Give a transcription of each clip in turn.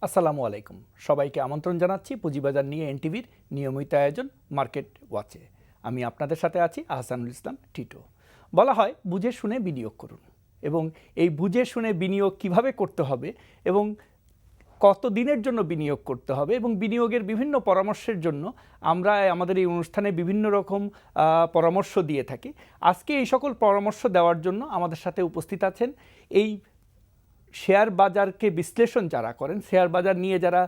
আসসালামু আলাইকুম, সবাইকে আমন্ত্রণ জানাচ্ছি পুঁজিবাজার নিয়ে এনটিভির নিয়মিত আয়োজন মার্কেট ওয়াচে। আমি আপনাদের সাথে আছি আহসানুল ইসলাম টিটো। বলা হয় বুঝে শুনে বিনিয়োগ করুন, এবং এই বুঝে শুনে বিনিয়োগ কিভাবে করতে হবে এবং কত দিনের জন্য বিনিয়োগ করতে হবে এবং বিনিয়োগের বিভিন্ন পরামর্শের জন্য আমরা আমাদের এই অনুষ্ঠানে বিভিন্ন রকম পরামর্শ দিয়ে থাকি। আজকে এই সকল পরামর্শ দেওয়ার জন্য আমাদের সাথে উপস্থিত আছেন এই শেয়ার বাজারকে বিশ্লেষণ যারা করেন, শেয়ার বাজার নিয়ে যারা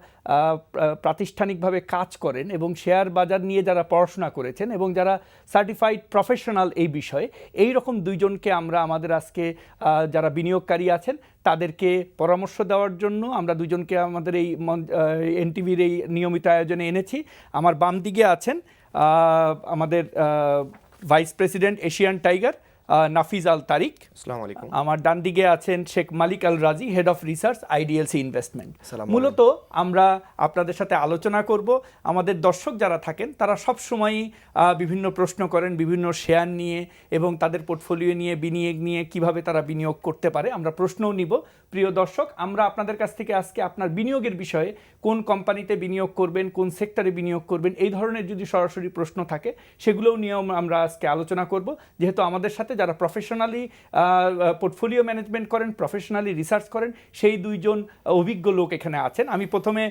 প্রাতিষ্ঠানিকভাবে কাজ করেন এবং শেয়ার বাজার নিয়ে যারা পড়াশোনা করেছেন এবং যারা সার্টিফাইড প্রফেশনাল এই বিষয়ে, এই রকম দুইজনকে আমরা আমাদের আজকে যারা বিনিয়োগকারী আছেন তাদেরকে পরামর্শ দেওয়ার জন্য আমরা দুজনকে আমাদের এই এনটিভির এই নিয়মিত আয়োজনে এনেছি। আমার বাম দিকে আছেন আমাদের vice president Asian Tiger Nafiz Al Tariq. আসসালামু আলাইকুম। আমার ডান দিকে আছেন শেখ মালিক আল রাজি, head of research, IDLC investment. মূলত আমরা আপনাদের সাথে আলোচনা করব। আমাদের দর্শক যারা থাকেন তারা সব সময়ই বিভিন্ন প্রশ্ন করেন বিভিন্ন শেয়ার নিয়ে এবং তাদের পোর্টফোলিও নিয়ে, বিনিয়োগ নিয়ে, কিভাবে তারা বিনিয়োগ করতে পারে। আমরা প্রশ্নও নিব। প্রিয় দর্শক, আমরা আপনাদের কাছ থেকে আজকে আপনার বিনিয়োগের বিষয়ে, কোন কোম্পানিতে বিনিয়োগ করবেন, কোন সেক্টরে বিনিয়োগ করবেন, এই ধরনের যদি সরাসরি প্রশ্ন থাকে সেগুলোও নিয়েও আমরা আজকে আলোচনা করব। যেহেতু আমাদের সাথে যারা প্রফেশনালি পোর্টফোলিও ম্যানেজমেন্ট করেন, প্রফেশনালি রিসার্চ করেন, সেই দুইজন অভিজ্ঞ লোক এখানে আছেন। আমি প্রথমে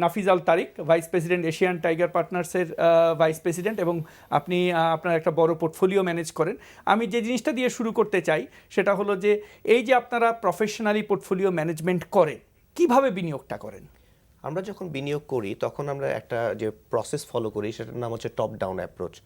Nafiz Al Tariq, vice president Asian Tiger পার্টনার্সের ভাইস প্রেসিডেন্ট, এবং আপনি আপনার একটা বড় পোর্টফোলিও ম্যানেজ করেন। আমি যে জিনিসটা দিয়ে শুরু করতে চাই সেটা হলো যে এই যে আপনারা প্রফেশনালি পোর্টফোলিও ম্যানেজমেন্ট করেন, কিভাবে বিনিয়োগটা করেন? আমরা যখন বিনিয়োগ করি তখন আমরা একটা যে প্রসেস ফলো করি সেটার নাম হচ্ছে top down approach.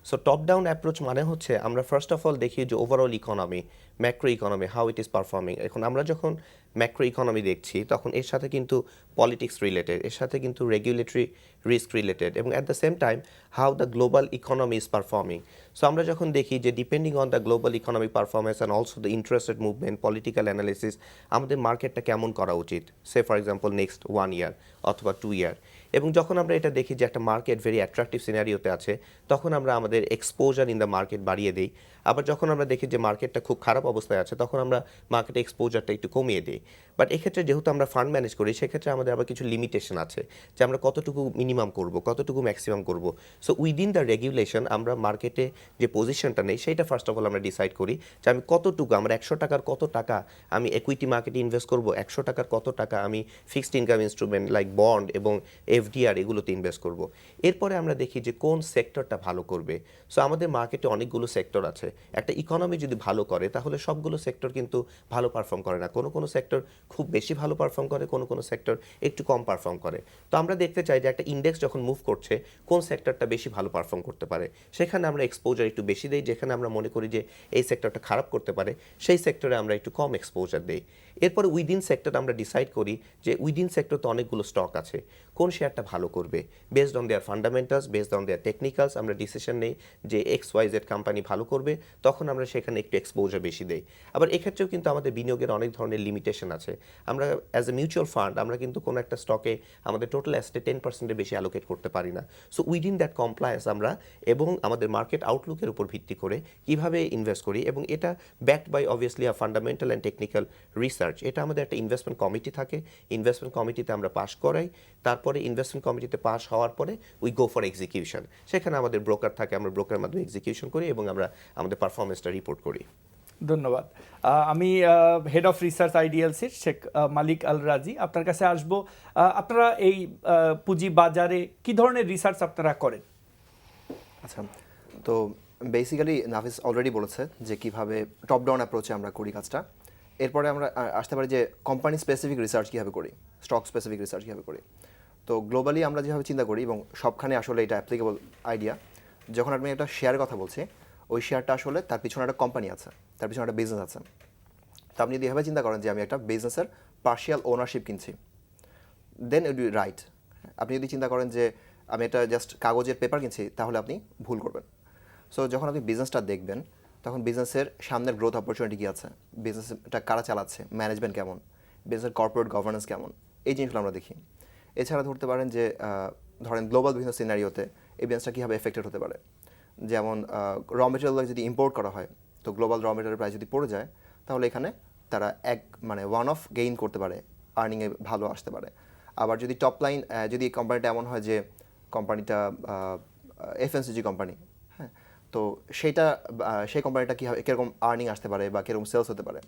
So top down approach মানে হচ্ছে আমরা ফার্স্ট অফ অল দেখি যে overall economy, macro economy, how it is performing. এখন আমরা যখন ম্যাক্রো ইকোনমি দেখছি তখন এর সাথে কিন্তু পলিটিক্স রিলেটেড, এর সাথে কিন্তু রেগুলেটরি রিস্ক রিলেটেড, এবং at the same time how the global economy is performing. So আমরা যখন দেখি যে depending on the global economic performance and also the interested movement, political analysis, আমাদের মার্কেটটা কেমন করা উচিত, সে ফর এক্সাম্পল নেক্সট 1 ইয়ার অথবা 2 ইয়ার। এবং যখন আমরা এটা দেখি যে একটা মার্কেট ভেরি অ্যাট্রাকটিভ সিনারিওতে আছে তখন আমরা আমাদের এক্সপোজার ইন দ্য মার্কেট বাড়িয়ে দিই। আবার যখন আমরা দেখি যে মার্কেটটা খুব খারাপ অবস্থায় আছে তখন আমরা মার্কেটে এক্সপোজারটা একটু কমিয়ে দিই। বাট এক্ষেত্রে যেহেতু আমরা ফান্ড ম্যানেজ করি সেক্ষেত্রে আমাদের আবার কিছু লিমিটেশন আছে যে আমরা কতটুকু মিনিমাম করব, কতটুকু ম্যাক্সিমাম করব। সো উইদিন দ্য রেগুলেশন আমরা মার্কেটে যে পজিশনটা নেই সেইটা ফার্স্ট অফ অল আমরা ডিসাইড করি যে আমি কতটুকু, আমরা 100 টাকার কত টাকা আমি ইকুইটি মার্কেটে ইনভেস্ট করব, 100 টাকার কত টাকা আমি fixed income instrument like bond এবং এফডিআর এগুলোতে ইনভেস্ট করব। এরপরে আমরা দেখি যে কোন সেক্টরটা ভালো করবে। সো আমাদের মার্কেটে অনেকগুলো সেক্টর আছে। একটা ইকোনমি যদি ভালো করে তাহলে সবগুলো সেক্টর কিন্তু ভালো পারফর্ম করে না, কোনো সেক্টর খুব বেশি ভালো পারফর্ম করে, কোনো সেক্টর একটু কম পারফর্ম করে। তো আমরা দেখতে চাই যে একটা ইন্ডেক্স যখন মুভ করছে কোন সেক্টরটা বেশি ভালো পারফর্ম করতে পারে, সেখানে আমরা এক্সপোজার একটু বেশি দিই। যেখানে আমরা মনে করি যে এই সেক্টরটা খারাপ করতে পারে সেই সেক্টরে আমরা একটু কম এক্সপোজার দিই। এরপরে উইদিন সেক্টর আমরা ডিসাইড করি যে উইদিন সেক্টর তো অনেকগুলো স্টক আছে, কোন শেয়ারটা ভালো করবে। Based on their fundamentals, based on their technicals আমরা ডিসিশন নেই যে XYZ কোম্পানি ভালো করবে, তখন আমরা সেখানে একটু এক্সপোজার বেশি দেই। আবার এক্ষেত্রেও কিন্তু আমাদের বিনিয়োগের অনেক ধরনের লিমিটেশন আছে। আমরা অ্যাজ এ মিউচুয়াল ফান্ড আমরা কিন্তু কোনো একটা স্টকে আমাদের টোটাল অ্যাসেটে 10%-এর বেশি অ্যালোকেট করতে পারি না। সো উইদিন দ্যাট কমপ্লায়েন্স আমরা এবং আমাদের মার্কেট আউটলুকের উপর ভিত্তি করে কিভাবে ইনভেস্ট করি, এবং এটা backed by obviously a fundamental and technical research. এটা আমাদের একটা ইনভেস্টমেন্ট কমিটি থাকে, ইনভেস্টমেন্ট কমিটিতে আমরা পাস করাই, তারপরে ইনভেস্টমেন্ট কমিটিতে পাস হওয়ার পরে উই গো ফর এক্সিকিউশন। সেখানে আমাদের ব্রোকার থাকে, আমরা ব্রোকারের মাধ্যমে এক্সিকিউশন করি এবং আমরা আমাদের পারফরমেন্সটা রিপোর্ট করি। ধন্যবাদ। আমি হেড অফ রিসার্চ আইডিএলসির শেখ মালিক আল রাজি, আপনার কাছে আসবো। আপনারা এই পুঁজি বাজারে কি ধরনের রিসার্চ আপনারা করেন? আচ্ছা, তো বেসিক্যালি নাফিস অলরেডি বলেছে যে কিভাবে টপ ডাউন অ্যাপ্রোচে আমরা করি কাজটা। এরপরে আমরা আসতে পারি যে কোম্পানি স্পেসিফিক রিসার্চ কীভাবে করি, স্টক স্পেসিফিক রিসার্চ কীভাবে করি। তো গ্লোবালি আমরা যেভাবে চিন্তা করি এবং সবখানে আসলে এটা অ্যাপ্লিকেবল আইডিয়া, যখন আমি একটা শেয়ারের কথা বলছি ওই শেয়ারটা আসলে তার পিছনে একটা কোম্পানি আছে, তার পিছনে একটা বিজনেস আছে। তো আপনি যদি এভাবে চিন্তা করেন যে আমি একটা বিজনেসের পার্শিয়াল ওনারশিপ কিনছি, দেন ইট বি রাইট। আপনি যদি চিন্তা করেন যে আমি একটা জাস্ট কাগজের পেপার কিনছি তাহলে আপনি ভুল করবেন। সো যখন আপনি বিজনেসটা দেখবেন তখন বিজনেসের সামনের গ্রোথ অপরচুনিটি কী আছে, বিজনেসটা কারা চালাচ্ছে, ম্যানেজমেন্ট কেমন, বিজনেসের কর্পোরেট গভর্নেন্স কেমন, এই জিনিসগুলো আমরা দেখি। এছাড়া ধরতে পারেন যে ধরেন গ্লোবাল বিভিন্ন সিনারিওতে এই বিজনেসটা কীভাবে এফেক্টেড হতে পারে। যেমন র মেটেরিয়াল যদি ইম্পোর্ট করা হয় তো গ্লোবাল র মেটেরিয়াল প্রাইস যদি পড়ে যায় তাহলে এখানে তারা ওয়ান অফ গেইন করতে পারে আর্নিংয়ে ভালো আসতে পারে। আবার যদি টপ লাইন যদি কোম্পানিটা এমন হয় যে কোম্পানিটা এফএমসিজি কোম্পানি, হ্যাঁ, তো সেই কোম্পানিটা কীভাবে কীরকম আর্নিং আসতে পারে বা কীরকম সেলস হতে পারে।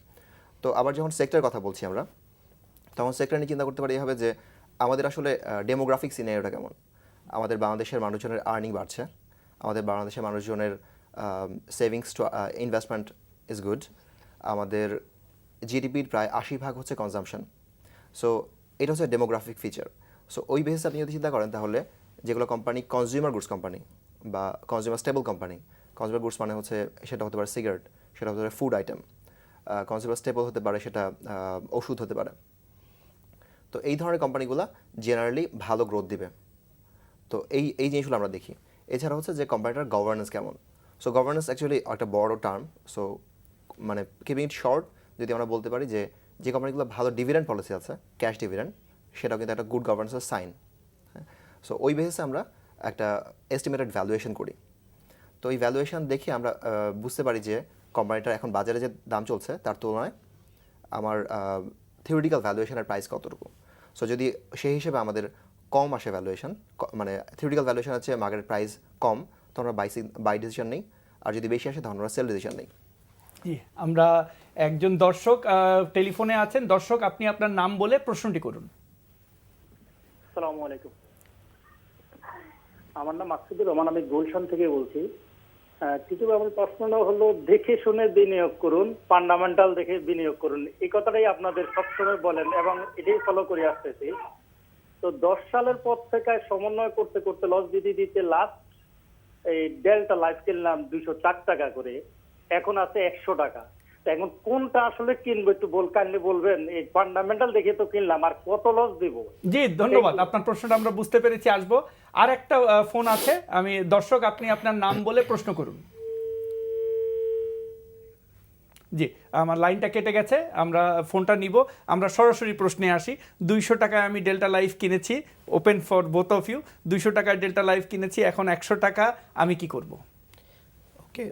তো আবার যখন সেক্টরের কথা বলছি আমরা, তখন সেক্টর নিয়ে চিন্তা করতে পারি এভাবে যে আমাদের আসলে ডেমোগ্রাফিক সিনারিওটা কেমন। আমাদের বাংলাদেশের মানুষজনের আর্নিং বাড়ছে, আমাদের বাংলাদেশের মানুষজনের savings to investment is good, আমাদের জিডিপির প্রায় 80% হচ্ছে কনজাম্পশন। সো এটা হচ্ছে ডেমোগ্রাফিক ফিচার। সো ওই বেসিসে আপনি যদি চিন্তা করেন তাহলে যেগুলো কোম্পানি কনজিউমার গুডস কোম্পানি বা consumer stable company, consumer goods মানে হচ্ছে সেটা হতে পারে সিগারেট, সেটা হতে পারে ফুড আইটেম, কনজিউমার স্টেবল হতে পারে সেটা ওষুধ হতে পারে। তো এই ধরনের কোম্পানিগুলো জেনারেলি ভালো গ্রোথ দিবে। তো এই জিনিসগুলো আমরা দেখি। এছাড়া হচ্ছে যে কোম্পানিটার গভর্নেন্স কেমন। সো গভর্নেন্স অ্যাকচুয়ালি একটা বড় টার্ম। সো মানে কিপিং ইট শর্ট, যদি আমরা বলতে পারি যে কোম্পানিগুলো ভালো ডিভিডেন্ড পলিসি আছে, ক্যাশ ডিভিডেন্ড, সেটাও কিন্তু একটা গুড গভর্নেন্সের সাইন। হ্যাঁ, সো ওই বেসিসে আমরা একটা এস্টিমেটেড ভ্যালুয়েশন করি। তো এই ভ্যালুয়েশন দেখে আমরা বুঝতে পারি যে কোম্পানিটার এখন বাজারে যে দাম চলছে তার তুলনায় আমার থিওরিটিক্যাল ভ্যালুয়েশনের প্রাইস কতটুকু। সো যদি সেই হিসেবে আমাদের কম আসে ভ্যালুয়েশন, মানে থিওরিটিক্যাল ভ্যালুয়েশন হচ্ছে মার্কেট প্রাইস কম, তখন আমরা বাই ডিসিশন নেই, আর যদি বেশি আসে তখন আমরা সেল ডিসিশন নেই। জি, আমরা একজন দর্শক টেলিফোনে আছেন। দর্শক, আপনি আপনার নাম বলে প্রশ্নটি করুন। আসসালামু আলাইকুম, আমার নাম মাকসুদুর রহমান, আমি গুলশান থেকে বলছি। কিছু আমার প্রশ্নটা হলো, দেখে শুনে বিনিয়োগ করুন, ফান্ডামেন্টাল দেখে বিনিয়োগ করুন, এই কথাটাই আপনাদের সবসময় বলেন এবং এটাই ফলো করে আসতেছি। তো 10 সালের পর থেকে সমন্বয় করতে করতে লস দিতে লাস্ট এই ডেল্টা লাইফ কিনলাম 204 টাকা করে, এখন আছে 100 টাকা। এখন কোনটা আসলে কিনবো একটু কাইন্ডলি বলবেন? এই ফান্ডামেন্টাল দেখে তো কিনলাম, আর কত লস দিব? জি, ধন্যবাদ। আপনার প্রশ্নটা আমরা বুঝতে পেরেছি, আসবো। আর একটা ফোন আছে, আমি দর্শক, আপনি আপনার নাম বলে প্রশ্ন করুন। জি, আমার লাইনটা কেটে গেছে, আমরা ফোনটা নিব। আমরা সরাসরি প্রশ্নে আসি। 200 টাকায় আমি ডেল্টা লাইফ কিনেছি, open for both of you. 200 টাকায় ডেল্টা লাইফ কিনেছি, এখন 100 টাকা, আমি কি করব? ওকে,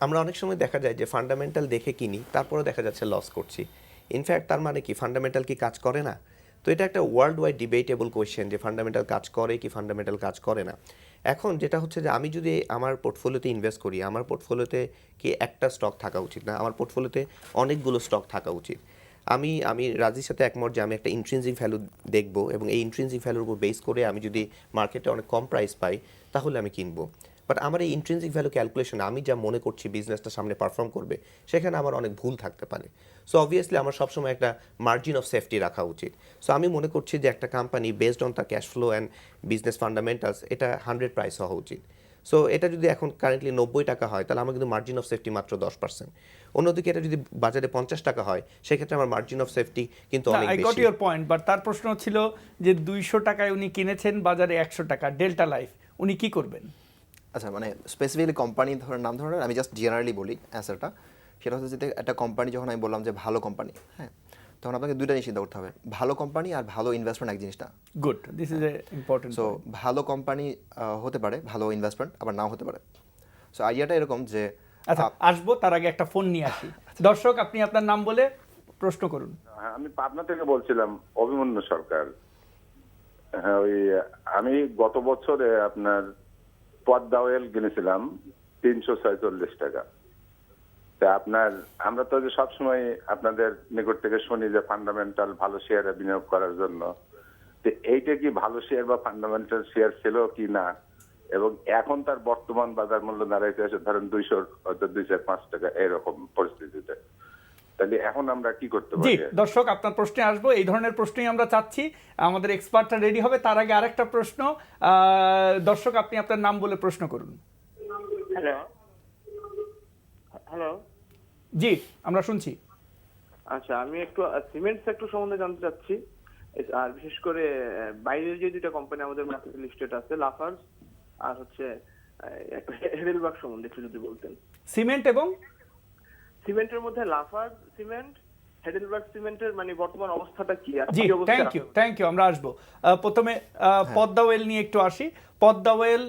আমরা অনেক সময় দেখা যায় যে ফান্ডামেন্টাল দেখে কিনি, তারপরে দেখা যাচ্ছে লস করছি। ইনফ্যাক্ট তার মানে কি ফান্ডামেন্টাল কি কাজ করে না? তো এটা একটা ওয়ার্ল্ড ওয়াইড ডিবেটেবল কোয়েশ্চেন যে ফান্ডামেন্টাল কাজ করে কি ফান্ডামেন্টাল কাজ করে না। এখন যেটা হচ্ছে যে আমি যদি আমার পোর্টফোলিওতে ইনভেস্ট করি, আমার পোর্টফোলিওতে কি একটা স্টক থাকা উচিত না, আমার পোর্টফোলিওতে অনেকগুলো স্টক থাকা উচিত। আমি রাজির সাথে একমত যে আমি একটা ইন্ট্রিনসিক ভ্যালু দেখব, এবং এই ইন্ট্রিনসিক ভ্যালুর উপর বেস করে আমি যদি মার্কেটে অনেক কম প্রাইস পাই তাহলে আমি কিনবো। বাট আমার এই ইন্ট্রিনসিক ভ্যালু ক্যালকুলেশন, আমি যা মনে করছি বিজনেসটা সামনে পারফর্ম করবে, সেখানে আমার অনেক ভুল থাকতে পারে। সো অবভিয়াসলি আমার সবসময় একটা মার্জিন অফ সেফটি রাখা উচিত। সো আমি মনে করছি যে একটা কোম্পানি বেসড অন তার cash flow and business fundamentals, এটা 100 প্রাইস হওয়া উচিত। সো এটা যদি এখন কারেন্টলি 90 টাকা হয়, তাহলে আমার কিন্তু মার্জিন অফ সেফটি মাত্র 10%। অন্যদিকে এটা যদি বাজারে 50 টাকা হয়, সেক্ষেত্রে আমার মার্জিন অফ সেফটি কিন্তু অনেক আই গট বেশি। ইউর পয়েন্ট, বাট তার প্রশ্ন ছিল যে 200 টাকায় উনি কিনেছেন, বাজারে 100 টাকা ডেল্টা লাইফ, উনি কি করবেন? আচ্ছা, মানে স্পেসিফিকলি কোম্পানি নাম ধরনের আমি জাস্ট জেনারেলি বলি অ্যান্সারটা। সেটা হচ্ছে যে একটা কোম্পানি, যখন আমি বললাম যে ভালো কোম্পানি, হ্যাঁ, তখন আপনাকে দুইটা জিনিস চিন্তা করতে হবে, ভালো কোম্পানি আর ভালো ইনভেস্টমেন্ট এক জিনিসটা। Good, this is a important. So ভালো কোম্পানি হতে পারে, ভালো ইনভেস্টমেন্ট আবার নাও হতে পারে। সো আইডিয়াটা এরকম যে আচ্ছা, আসবো, তার আগে একটা ফোন নিয়ে আসি। দর্শক, আপনি আপনার নাম বলে প্রশ্ন করুন। হ্যাঁ, আমি পাবনা থেকে বলছিলাম, অভিমন্যু সরকার। হ্যাঁ, ওই আমি গত বছরে আপনার পদ্মা অয়েল কিনেছিলাম 346 টাকা। তা আমরা তো যে সবসময় আপনাদের নিকট থেকে শুনি যে ফান্ডামেন্টাল ভালো শেয়ারে বিনিয়োগ করার জন্য, তো এইটা কি ভালো শেয়ার বা ফান্ডামেন্টাল শেয়ার ছিল কি না, এবং এখন তার বর্তমান বাজার মূল্য দাঁড়াইতে আছে ধরেন 200-205 টাকা এরকম পরিস্থিতিতে, তাহলে এখন আমরা কি করতে জি, পারি? দর্শক, আপনার প্রশ্নে আসবো। এই ধরনের প্রশ্নই আমরা চাচ্ছি, আমাদের এক্সপার্টরা রেডি হবে। তার আগে আরেকটা প্রশ্ন। দর্শক, আপনি আপনার নাম বলে প্রশ্ন করুন। হ্যালো হ্যালো জি, আমরা শুনছি। আচ্ছা, আমি একটু সিমেন্ট সেক্টর সম্বন্ধে জানতে চাচ্ছি, আর বিশেষ করে বাইরের যে দুইটা কোম্পানি আমাদের মার্কেটে লিস্টেড আছে, লাফার্জ আর হচ্ছে একটা হেডেলবার্গ সম্বন্ধে একটু যদি বলতেন। সিমেন্ট এবং সিমেন্টের মধ্যে লাফার্জ সিমেন্ট, হেডেলবার্গ সিমেন্টের মানে বর্তমান অবস্থাটা কি? আর জি, কি অবস্থা? থ্যাংক ইউ, আমরা আসবো। প্রথমে পদ্মা ওয়েল নিয়ে একটু আসি। পদ্মা ওয়েল,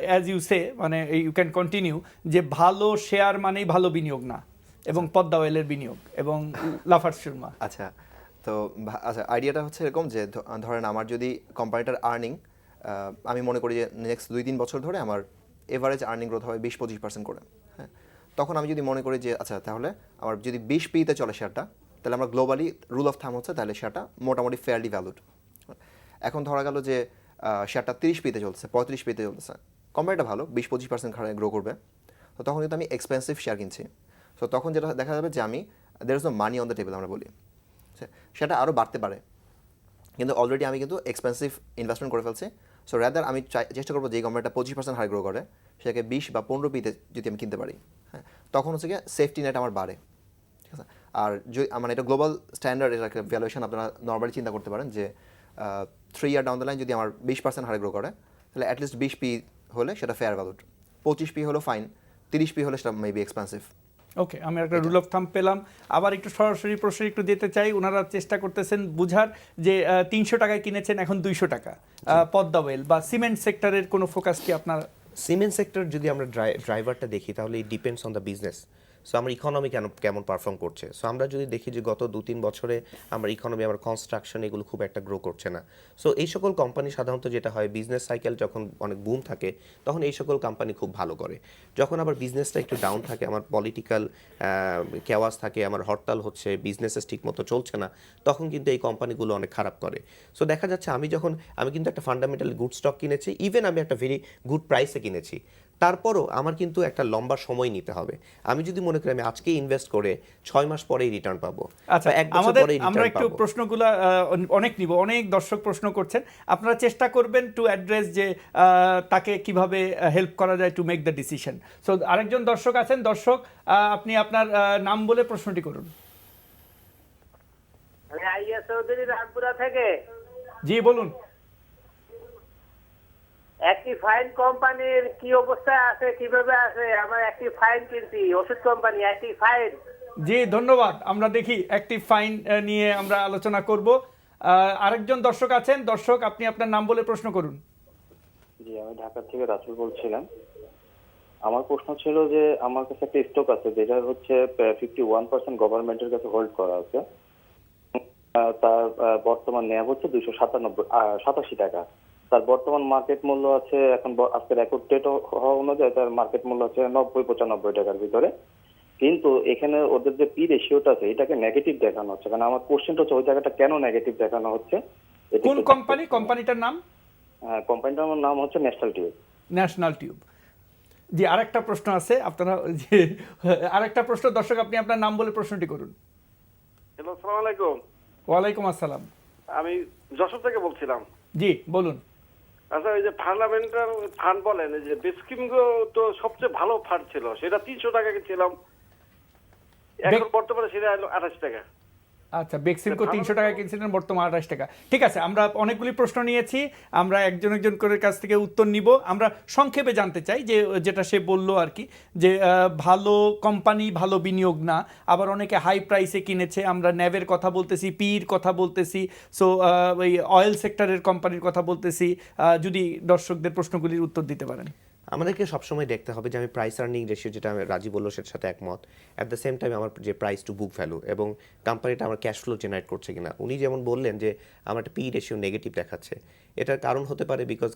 অ্যাজ ইউ সে, মানে ইউ ক্যান কন্টিনিউ, যে ভালো শেয়ার মানেই ভালো বিনিয়োগ না, এবং পদ্মা ওয়েলের বিনিয়োগ এবং লাফার্জ সুরমা। আচ্ছা, তো আচ্ছা, আইডিয়াটা হচ্ছে এরকম যে ধরেন আমার যদি কোম্পানিটার আর্নিং আমি মনে করি যে নেক্সট 2-3 বছর ধরে আমার এভারেজ আর্নিং গ্রোথ হবে 20-25% করে, হ্যাঁ, তখন আমি যদি মনে করি যে আচ্ছা তাহলে আমার যদি 20 পিতে চলে শেয়ারটা, তাহলে আমরা গ্লোবালি রুল অফ থাম হচ্ছে তাহলে শেয়ারটা মোটামুটি ফেয়ারলি ভ্যালুড। এখন ধরা গেল যে শেয়ারটা 30 পিতে চলছে, 35 পিতে চলতেছে, কোম্পানিটা ভালো 20-25% গ্রো করবে, তো তখন কিন্তু আমি এক্সপেন্সিভ শেয়ার কিনছি। সো তখন যেটা দেখা যাবে যে আমি there is no money on the table আমরা বলি, সেটা আরও বাড়তে পারে, কিন্তু অলরেডি আমি কিন্তু এক্সপেন্সিভ ইনভেস্টমেন্ট করে ফেলছি। সো র্যাদার আমি চেষ্টা করবো যে কোম্পানিটা 25% হার গ্রো করে সেটাকে 20 বা 15 পিতে যদি আমি কিনতে পারি, হ্যাঁ, তখন হচ্ছে গিয়ে সেফটি নেট আমার বাড়ে, ঠিক আছে। আর মানে এটা গ্লোবাল স্ট্যান্ডার্ড, এটা একটা ভ্যালুয়েশন আপনারা নর্মালি চিন্তা করতে পারেন যে 3 ইয়ার ডাউন দ্য লাইন যদি আমার 20% হারে গ্রো করে তাহলে অ্যাটলিস্ট 20 পি হলে সেটা ফেয়ার ভ্যালুড, 25 পি হলো ফাইন, 30 পি হলে সেটা মেবি এক্সপেন্সিভ। ওকে, আমি একটা রুল অফ থাম পেলাম। আবার একটু সরাসরি প্রশ্ন একটু দিতে চাই। ওনারা চেষ্টা করতেছেন বুঝার যে 300 টাকায় কিনেছেন, এখন 200 টাকা। পদ্মা ওয়েল বা সিমেন্ট সেক্টরের কোনো ফোকাস কি আপনার? সিমেন্ট সেক্টর যদি আমরা ড্রাইভারটা দেখি তাহলে it depends on the business. So আমার ইকোনমি কেমন পারফর্ম করছে। সো আমরা যদি দেখি যে গত 2-3 বছরে আমার ইকোনমি, আমার কনস্ট্রাকশন এগুলো খুব একটা গ্রো করছে না। সো এই সকল কোম্পানি সাধারণত যেটা হয়, বিজনেস সাইকেল যখন অনেক বুম থাকে তখন এই সকল কোম্পানি খুব ভালো করে। যখন আবার বিজনেসটা একটু ডাউন থাকে, আমার পলিটিক্যাল কেওয়াস থাকে, আমার হরতাল হচ্ছে, বিজনেসেস ঠিক মতো চলছে না, তখন কিন্তু এই কোম্পানিগুলো অনেক খারাপ করে। সো দেখা যাচ্ছে আমি কিন্তু একটা ফান্ডামেন্টালি গুড স্টক কিনেছি, ইভেন আমি একটা ভেরি গুড প্রাইসে কিনেছি, তারপরও আমার কিন্তু একটা লম্বা সময় নিতে হবে। আমি যদি মনে করি আমি আজকে ইনভেস্ট করে 6 মাস পরেই রিটার্ন পাবো, আচ্ছা, বা 1 বছর আমাদের পরেই আমরা রিটার্ন একটু পাবো। প্রশ্নগুলো অনেক নিব, অনেক দর্শক প্রশ্ন করছেন, আপনারা চেষ্টা করবেন টু অ্যাড্রেস যে তাকে কিভাবে হেল্প করা যায় to make the decision. So আরেকজন দর্শক আছেন। দর্শক, আপনি আপনার নাম বলে প্রশ্নটি করুন। আমি আইয়া চৌধুরী রামপুরা থেকে। জি বলুন। একটি ফাইন কোম্পানির কি অবস্থায় আছে, কিভাবে আছে? আমার একটি ফাইন কিনছি, ওষুধ কোম্পানি একটি ফাইন। জি ধন্যবাদ। আমরা দেখি অ্যাক্টিভ ফাইন নিয়ে আমরা আলোচনা করব। আরেকজন দর্শক আছেন। দর্শক, আপনি আপনার নাম বলে প্রশ্ন করুন। জি, আমি ঢাকা থেকে রাসেল বলছিলাম। আমার প্রশ্ন ছিল যে আমার কাছে একটা স্টক আছে যেটা হচ্ছে 51% গভর্নমেন্টের কাছে হোল্ড করা আছে। তার বর্তমান ন্যাব হচ্ছে 287 টাকা। তার বর্তমান মার্কেট মূল্য আছে এখন আজকে রেকর্ড ডেট হওয়া অনুযায়ী তার মার্কেট মূল্য হচ্ছে 90-95 টাকার ভিতরে। কিন্তু এখানে ওদের যে পি রেশিওটা আছে এটাকে নেগেটিভ দেখানো হচ্ছে। কারণ আমার কোশ্চেনটা হচ্ছে ওই জায়গাটা কেন নেগেটিভ দেখানো হচ্ছে? কোন কোম্পানি? কোম্পানিটার নাম? কোম্পানিটার নাম হচ্ছে ন্যাশনাল টিউব। National tube. জি, আরেকটা প্রশ্ন আছে। আপনারা যে আরেকটা প্রশ্ন, দর্শক আপনি আপনার নাম বলে প্রশ্নটি করুন। হ্যালো, আসসালামু আলাইকুম। ওয়ালাইকুম আসসালাম। আমি যশোর থেকে বলছিলাম। জি বলুন। আচ্ছা, ওই যে ফান্ডামেন্টাল ফান্ড বলেন, এই যে বেসকিমগো তো সবচেয়ে ভালো ফান্ড ছিল, সেটা 300 টাকা ছিলাম, এখন বর্তমানে সেটা 28 টাকা। আচ্ছা, বেক্সিমকো 300 টাকা কিনছিলেন, বর্তমানে 28 টাকা। ঠিক আছে, আমরা অনেকগুলি প্রশ্ন নিয়েছি, আমরা একজন একজন করে কাছ থেকে উত্তর নিব। আমরা সংক্ষেপে জানতে চাই যে যেটা সে বলল আর কি, যে ভালো কোম্পানি ভালো বিনিয়োগ না, আবার অনেকে হাই প্রাইসে কিনেছে। আমরা ন্যাভের কথা বলতেছি, পির কথা বলতেছি, সো ওই অয়েল সেক্টরের কোম্পানির কথা বলতেছি। যদি দর্শকদের প্রশ্নগুলির উত্তর দিতে পারেন। আমাদেরকে সবসময় দেখতে হবে যে আমি প্রাইস আর্নিং রেশিও, যেটা আমি রাজি বললো সেটার সাথে একমত। অ্যাট দ্য সেম টাইম আমার যে প্রাইস টু বুক ভ্যালু এবং কোম্পানিটা আমার ক্যাশ ফ্লো জেনারেট করছে কিনা। উনি যেমন বললেন যে আমার একটা পি রেশিও নেগেটিভ দেখাচ্ছে, এটার কারণ হতে পারে বিকজ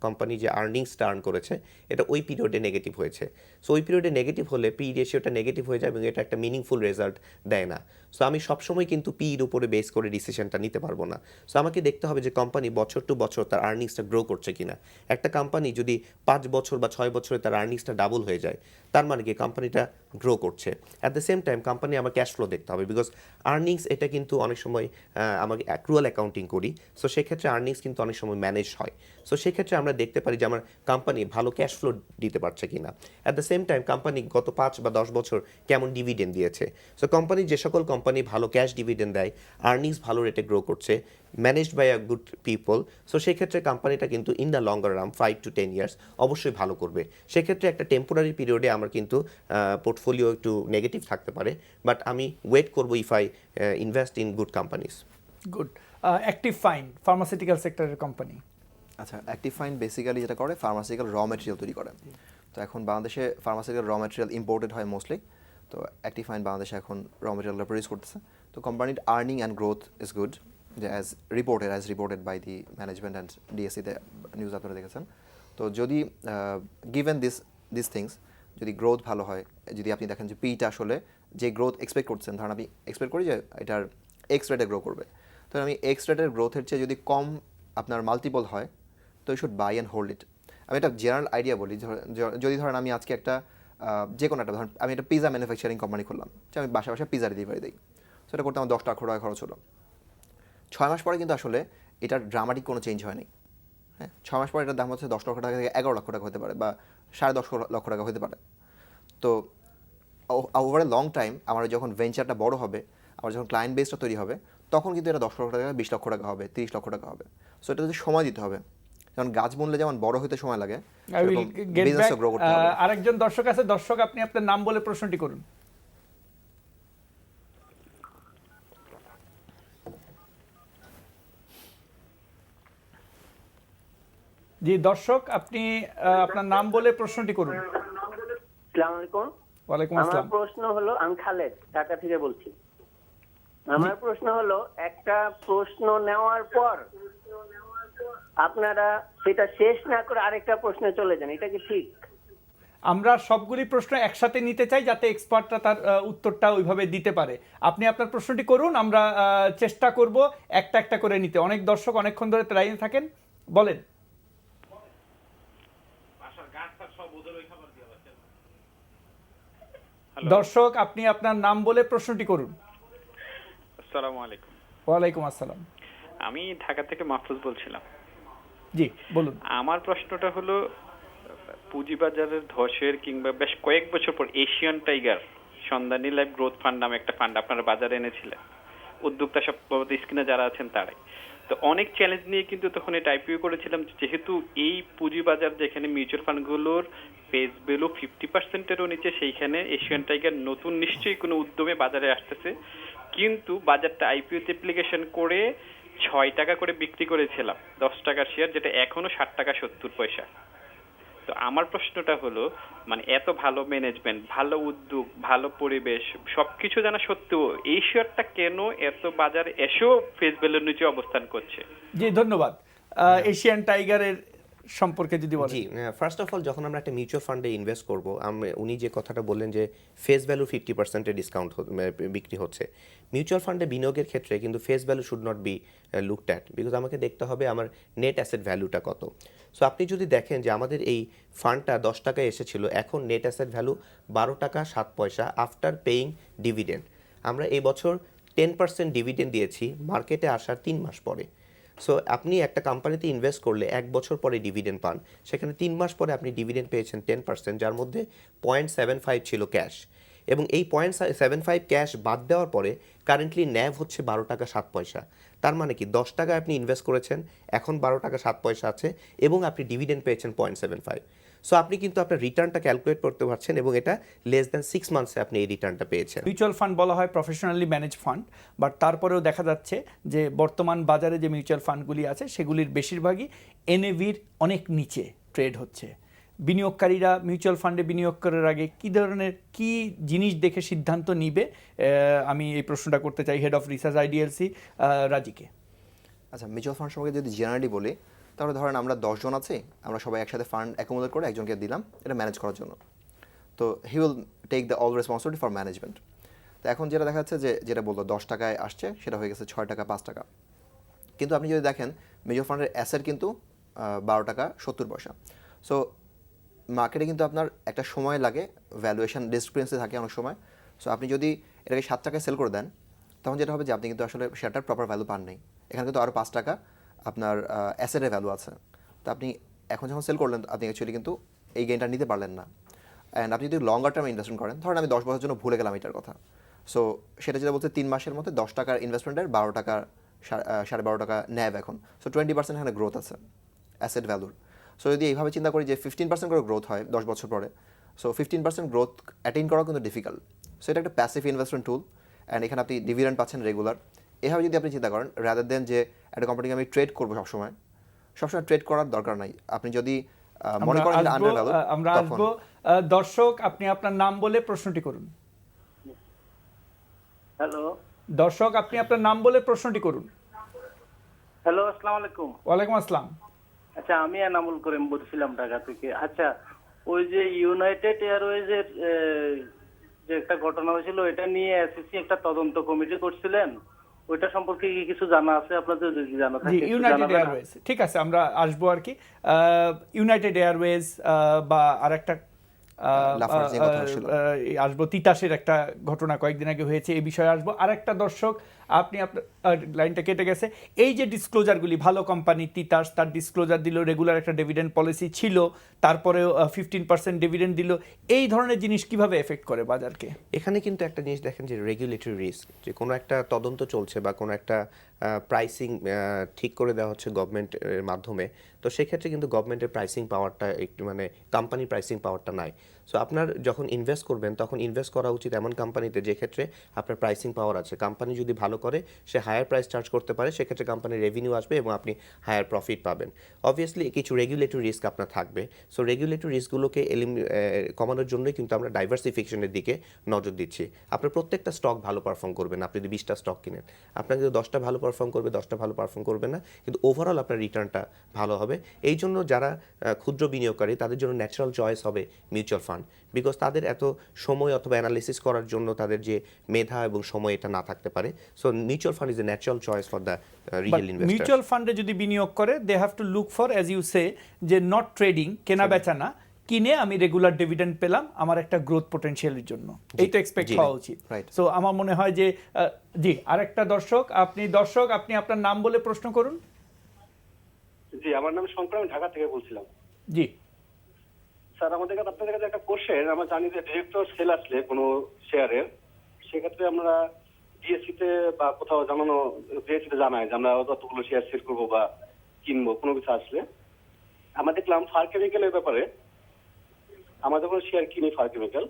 কোম্পানি যে আর্নিংসটা আর্ন করেছে এটা ওই পিরিয়ডে নেগেটিভ হয়েছে। সো ওই পিরিয়ডে নেগেটিভ হলে পি রেশিওটা নেগেটিভ হয়ে যায় এবং এটা একটা মিনিংফুল রেজাল্ট দেয় না। সো আমি সবসময় কিন্তু পির উপরে বেস করে ডিসিশনটা নিতে পারবো না। সো আমাকে দেখতে হবে যে কোম্পানি বছর টু বছর তার আর্নিংসটা গ্রো করছে কিনা। একটা কোম্পানি যদি 5 বছর বা 6 বছরে তার আর্নিংসটা ডাবল হয়ে যায়, তার মানে কি কোম্পানিটা গ্রো করছে। At the same time company আমার ক্যাশ ফ্লো দেখতে হবে, বিকজ আর্নিংস এটা কিন্তু অনেক সময় আমাকে অ্যাক্রুয়াল অ্যাকাউন্টিং করি। সো সেক্ষেত্রে আর্নিংস কিন্তু অনেক সময় ম্যানেজ হয়। সো সেক্ষেত্রে আমরা দেখতে পারি যে আমার কোম্পানি ভালো ক্যাশ ফ্লো দিতে পারছে কিনা। At the same time company গত 5 বা 10 বছর কেমন ডিভিডেন্ড দিয়েছে। সো কোম্পানি, যে সকল কোম্পানি ভালো ক্যাশ ডিভিডেন্ড দেয়, আর্নিংস ভালো রেটে গ্রো করছে, managed by a good people, so সেক্ষেত্রে কোম্পানিটা কিন্তু in the longer run 5 to 10 years অবশ্যই ভালো করবে। সেক্ষেত্রে একটা টেম্পোরারি পিরিয়ডে আমার কিন্তু পোর্টফোলিও একটু নেগেটিভ থাকতে পারে, বাট আমি ওয়েট করবো if I invest in good companies. Good. Active fine pharmaceutical সেক্টরের কোম্পানি। আচ্ছা, অ্যাক্টিভ ফাইন বেসিক্যালি যেটা করে ফার্মাসিউটিক্যাল র ম্যাটেরিয়াল তৈরি করে। তো এখন বাংলাদেশে ফার্মাসিউটিক্যাল র ম্যাটেরিয়াল ইম্পোর্টেড হয় মোস্টলি। তো অ্যাক্টিভ ফাইন বাংলাদেশে এখন র মেটেরিয়ালটা প্রডিউস করতেছে। তো কোম্পানির earning and growth is good, যে as reported by the management and ডিএসসিতে নিউজ আপনারা দেখেছেন। তো যদি গিভেন দিস থিংস, যদি গ্রোথ ভালো হয়, যদি আপনি দেখেন যে পিটা আসলে যে গ্রোথ এক্সপেক্ট করছেন, ধরেন আপনি এক্সপেক্ট করি যে এটার এক্স রেটে গ্রো করবে, তো আমি এক্স রেটের গ্রোথের চেয়ে যদি কম আপনার মাল্টিপল হয়, তো you should buy and hold it. আমি একটা জেনারেল আইডিয়া বলি, যদি ধরেন আমি আজকে একটা যে কোনো একটা ধরেন আমি একটা পিজা ম্যানুফ্যাকচারিং কোম্পানি করলাম, যে আমি বাসা পিজা ডেলিভারি দিই, সো এটা করতে আমার 10 লাখ টাকা খরচ হলো। 6 মাস পরে কিন্তু আসলে এটার ড্রামাটিক কোনো চেঞ্জ হয়নি। হ্যাঁ, 6 মাস পরে এটার দাম হচ্ছে 10 লক্ষ টাকা থেকে 11 লক্ষ টাকা হতে পারে, বা 10.5 লক্ষ টাকা হতে পারে। তো ওভার এ লং টাইম আমার যখন ভেঞ্চারটা বড় হবে, আমার যখন ক্লায়েন্ট বেসটা তৈরি হবে, তখন কিন্তু এটা 10 লক্ষ টাকা, 20 লক্ষ টাকা হবে, 30 লক্ষ টাকা হবে। সো এটা যদি সময় দিতে হবে, যেমন গাছ বুনলে যেমন বড় হতে সময় লাগে, বিজনেসও গ্রো করতে হবে। আরেকজন দর্শক আছে, দর্শক আপনি আপনার নাম বলে প্রশ্নটি করুন। জি দর্শক, আপনি আপনার নাম বলে প্রশ্নটি করুন। আসসালামু আলাইকুম। ওয়ালাইকুম আমার আসসালাম। প্রশ্ন হলো, আমি খালেদ ঢাকা থেকে বলছি। আমার প্রশ্ন হলো, একটা প্রশ্ন নেওয়ার পর আপনারা সেটা শেষ না করে আরেকটা প্রশ্নে চলে যান, এটা কি ঠিক? আমরা সবগুলি প্রশ্ন একসাথে নিতে চাই যাতে এক্সপার্টরা তার উত্তরটা ওইভাবে দিতে পারে। আপনি আপনার প্রশ্নটি করুন, আমরা চেষ্টা করব একটা একটা করে নিতে। অনেক দর্শক অনেকক্ষণ ধরে লাইনে থাকেন, বলেন। দর্শক আপনি আপনার নাম বলে প্রশ্নটি করুন। আসসালামু আলাইকুম। ওয়ালাইকুম আসসালাম। আমি ঢাকা থেকে মাহফুজ বলছিলাম। জি বলুন। আমার প্রশ্নটা হলো, পুঁজিবাজারের ধসের কিংবা বেশ কয়েক বছর পর এশিয়ান টাইগার সন্ধানী লাইফ গ্রোথ ফান্ড নামে একটা ফান্ড আপনারা বাজারে এনেছিলেন, উদ্যোক্তা সব স্ক্রিনে যারা আছেন তারাই। তো অনেক চ্যালেঞ্জ নিয়ে কিন্তু তখন এটা আইপিও করেছিলাম, যেহেতু এই পুঁজিবাজার যেখানে মিউচুয়াল ফান্ডগুলোর ফেস ভ্যালু 50%-এরও নিচে, সেইখানে এশিয়ান টাইগার নতুন নিশ্চয়ই কোনো উদ্যমে বাজারে আসতেছে, কিন্তু বাজারটা আইপিওতে অ্যাপ্লিকেশন করে 6 টাকা করে বিক্রি করেছিলাম 10 টাকার শেয়ার, যেটা এখনো 60 টাকা 70 পয়সা। তো আমার প্রশ্নটা হলো, মানে এত ভালো ম্যানেজমেন্ট, ভালো উদ্যোগ, ভালো পরিবেশ সবকিছু জানা সত্ত্বেও এই শেয়ারটা কেন এত বাজারে এসেও ফেস ভ্যালুর নিচে অবস্থান করছে? জি ধন্যবাদ। এশিয়ান টাইগারের সম্পর্কে যদি বলেন। জি, ফার্স্ট অফ অল যখন আমরা একটা মিউচুয়াল ফান্ডে ইনভেস্ট করব, উনি যে কথাটা বললেন যে ফেস ভ্যালু 50%-এর ডিসকাউন্ট বিক্রি হচ্ছে, মিউচুয়াল ফান্ডে বিনিয়োগের ক্ষেত্রে কিন্তু face value should not be looked at, because আমাকে দেখতে হবে আমার নেট অ্যাসেট ভ্যালুটা কত। সো আপনি যদি দেখেন যে আমাদের এই ফান্ডটা 10 টাকায় এসেছিল, এখন নেট অ্যাসেট ভ্যালু 12 টাকা 7 পয়সা আফটার পেইং ডিভিডেন্ড। আমরা এই বছর 10% ডিভিডেন্ড দিয়েছি মার্কেটে আসার 3 মাস পরে। সো আপনি একটা কোম্পানিতে ইনভেস্ট করলে 1 বছর পরে ডিভিডেন্ড পান, সেখানে 3 মাস পরে আপনি ডিভিডেন্ড পেয়েছেন 10%, যার মধ্যে 0.75 ছিল ক্যাশ, এবং এই 0.75 ক্যাশ বাদ দেওয়ার পরে কারেন্টলি ন্যাভ হচ্ছে 12 টাকা 7 পয়সা। তার মানে কি 10 টাকায় আপনি ইনভেস্ট করেছেন, এখন 12 টাকা 7 পয়সা আছে, এবং আপনি ডিভিডেন্ড পেয়েছেন 0.75। সো আপনি কিন্তু আপনার রিটার্নটা ক্যালকুলেট করতে পারছেন, এবং এটা লেস দ্যান 6 মান্থসে আপনি এই রিটার্নটা পেয়েছেন। মিউচুয়াল ফান্ড বলা হয় প্রফেশনালি ম্যানেজ ফান্ড, বাট তারপরেও দেখা যাচ্ছে যে বর্তমান বাজারে যে মিউচুয়াল ফান্ডগুলি আছে সেগুলির বেশিরভাগই এনএভির অনেক নিচে ট্রেড হচ্ছে। বিনিয়োগকারীরা মিউচুয়াল ফান্ডে বিনিয়োগ করার আগে কি জিনিস দেখে সিদ্ধান্ত নিবে, আমি এই প্রশ্নটা করতে চাই হেড অফ রিসার্চ আইডিএলসি রাজিকে। আচ্ছা, মিউচুয়াল ফান্ড সম্পর্কে যদি জেনারেলি বলি, তাহলে ধরেন আমরা 10 জন আছি, আমরা সবাই একসাথে ফান্ড অ্যাকোমোডেট করে একজনকে দিলাম এটা ম্যানেজ করার জন্য। তো he will take the all responsibility for management. তো এখন যেটা দেখা যাচ্ছে যে যেটা বললো 10 টাকায় আসছে, সেটা হয়ে গেছে 6 টাকা 5 টাকা। কিন্তু আপনি যদি দেখেন মিউচুয়াল ফান্ডের অ্যাসেট কিন্তু 12 টাকা 70 পয়সা। সো মার্কেটে কিন্তু আপনার একটা সময় লাগে, ভ্যালুয়েশন ডিসক্রিপেন্সি থাকে অনেক সময়। সো আপনি যদি এটাকে 7 টাকায় সেল করে দেন, তখন যেটা হবে যে আপনি কিন্তু আসলে শেয়ারটার প্রপার ভ্যালু পান নেই। এখানে কিন্তু আরও 5 টাকা আপনার অ্যাসেটের ভ্যালু আছে। তো আপনি এখন যখন সেল করলেন, আপনি অ্যাকচুয়ালি কিন্তু এই গেইনটা নিতে পারলেন না। অ্যান্ড আপনি যদি লঙ্গার টার্মে ইনভেস্টমেন্ট করেন, ধরেন আমি 10 বছরের জন্য ভুলে গেলাম এটার কথা। সো সেটা যেটা বলছে 3 মাসের মধ্যে 10 টাকার ইনভেস্টমেন্টের 12 টাকা 12.5 টাকা ন্যাভ এখন। সো 20% এখানে গ্রোথ আছে অ্যাসেট ভ্যালুর। সো যদি এইভাবে চিন্তা করি যে 15% করে গ্রোথ হয় 10 বছর পরে, সো 15% গ্রোথ অ্যাটেইন করা কিন্তু ডিফিকাল্ট। সো এটা একটা প্যাসিভ ইনভেস্টমেন্ট টুল, অ্যান্ড এখানে আপনি ডিভিডেন্ড পাচ্ছেন রেগুলার। এভাবে যদি আপনি চিন্তা করেন, রাদার দেন যে একটা কোম্পানিকে আমি ট্রেড করবো সবসময় ট্রেড করার দরকার নাই। আপনি যদি মনে করেন আমরা আসবো। দর্শক আপনি আপনার নাম বলে প্রশ্নটি করুন। হ্যালো দর্শক আপনি আপনার নাম বলে প্রশ্নটি করুন। হ্যালো, আসসালামু আলাইকুম। ওয়ালাইকুম আসসালাম। আচ্ছা, আমি এনামুল করিম বলছিলাম ঢাকা থেকে। আচ্ছা, ওই যে ইউনাইটেড এয়ারওয়েজের যে একটা ঘটনা হয়েছিল, এটা নিয়ে এসএসসি একটা তদন্ত কমিটি করছিলেন, ওইটা সম্পর্কে কি কিছু জানা আছে আপনাদের? যদি জানা জি, থাকে একটু ইউনাইটেড জানাবেন। এয়ারওয়েজ, ঠিক আছে, আমরা আসবো আর কি। ইউনাইটেড এয়ারওয়েজ বা আরেকটা লাফার্জ নিয়ে কথা হচ্ছিল। আসবো, তিতাসের একটা ঘটনা কয়েকদিন আগে হয়েছে, এই বিষয়ে আসবো। আরেকটা দর্শক, আপনি আপনার লাইনটা কেটে গেছে। এই যে ডিসক্লোজারগুলি, ভালো কোম্পানি তিতাস তার ডিসক্লোজার দিল, রেগুলার একটা ডিভিডেন্ড পলিসি ছিল, তারপরেও 15% ডিভিডেন্ড দিল, এই ধরনের জিনিস কিভাবে এফেক্ট করে বাজারকে? এখানে কিন্তু একটা জিনিস দেখেন যে রেগুলেটরি রিস্ক, যে কোনো একটা তদন্ত চলছে বা কোনো একটা প্রাইসিং ঠিক করে দেওয়া হচ্ছে গভর্নমেন্টের মাধ্যমে, তো সেক্ষেত্রে কিন্তু গভর্নমেন্টের প্রাইসিং পাওয়ারটা একটু মানে কোম্পানি প্রাইসিং পাওয়ারটা নাই। সো আপনার যখন ইনভেস্ট করবেন তখন ইনভেস্ট করা উচিত এমন কোম্পানিতে যে ক্ষেত্রে আপনার প্রাইসিং পাওয়ার আছে। কোম্পানি যদি ভালো করে, সে হায়ার প্রাইস চার্জ করতে পারে, সেক্ষেত্রে কোম্পানির রেভিনিউ আসবে এবং আপনি হায়ার প্রফিট পাবেন। অবভিয়াসলি কিছু রেগুলেটরি রিস্ক আপনার থাকবে। সো রেগুলেটরি রিস্কগুলোকে কমানোর জন্যই কিন্তু আমরা ডাইভার্সিফিকেশনের দিকে নজর দিচ্ছি। আপনার প্রত্যেকটা স্টক ভালো পারফর্ম করবে না। আপনি যদি 20টা স্টক কিনেন, আপনার কিন্তু 10টা ভালো পারফর্ম করবে, 10টা ভালো পারফর্ম করবে না, কিন্তু ওভারঅল আপনার রিটার্নটা ভালো হবে। এই জন্য যারা ক্ষুদ্র বিনিয়োগকারী, তাদের জন্য ন্যাচারাল চয়েস হবে মিউচুয়াল ফান্ড, বিকজ তাদের এত সময় অথবা অ্যানালিসিস করার জন্য তাদের যে মেধা এবং সময় এটা না থাকতে পারে। So mutual fund is a natural choice for the retail investor. Mutual ফান্ডে যদি বিনিয়োগ করে, they have to look for, as you say, যে নট ট্রেডিং, কেনা বেচা না, কিনে আমি রেগুলার ডিভিডেন্ড পেলাম আমার একটা গ্রোথ পটেনশিয়ালের জন্য, এইটা এক্সপেক্ট হওয়া উচিত। সো আমার মনে হয় যে জি, আরেকটা দর্শক, আপনি আপনার নাম বলে প্রশ্ন করুন। জি, আমার নাম শঙ্কর, আমি ঢাকা থেকে বলছিলাম। জি স্যার, আপনাদের কাছে একটা কোশ্চেন। আমরা জানি যে ডিরেক্টর সেল আসলে কোনো শেয়ারের, সেক্ষেত্রে আমরা ডিএসসিতে বা কোথাও ডিএসসিতে জানাই যে আমরা যতগুলো শেয়ার সেল করবো বা কিনবো, কোনো কিছু আসলে। আমরা দেখলাম ফার কেমিক্যালের ব্যাপারে, আমরা যখন শেয়ার কিনি ফার কেমিক্যাল,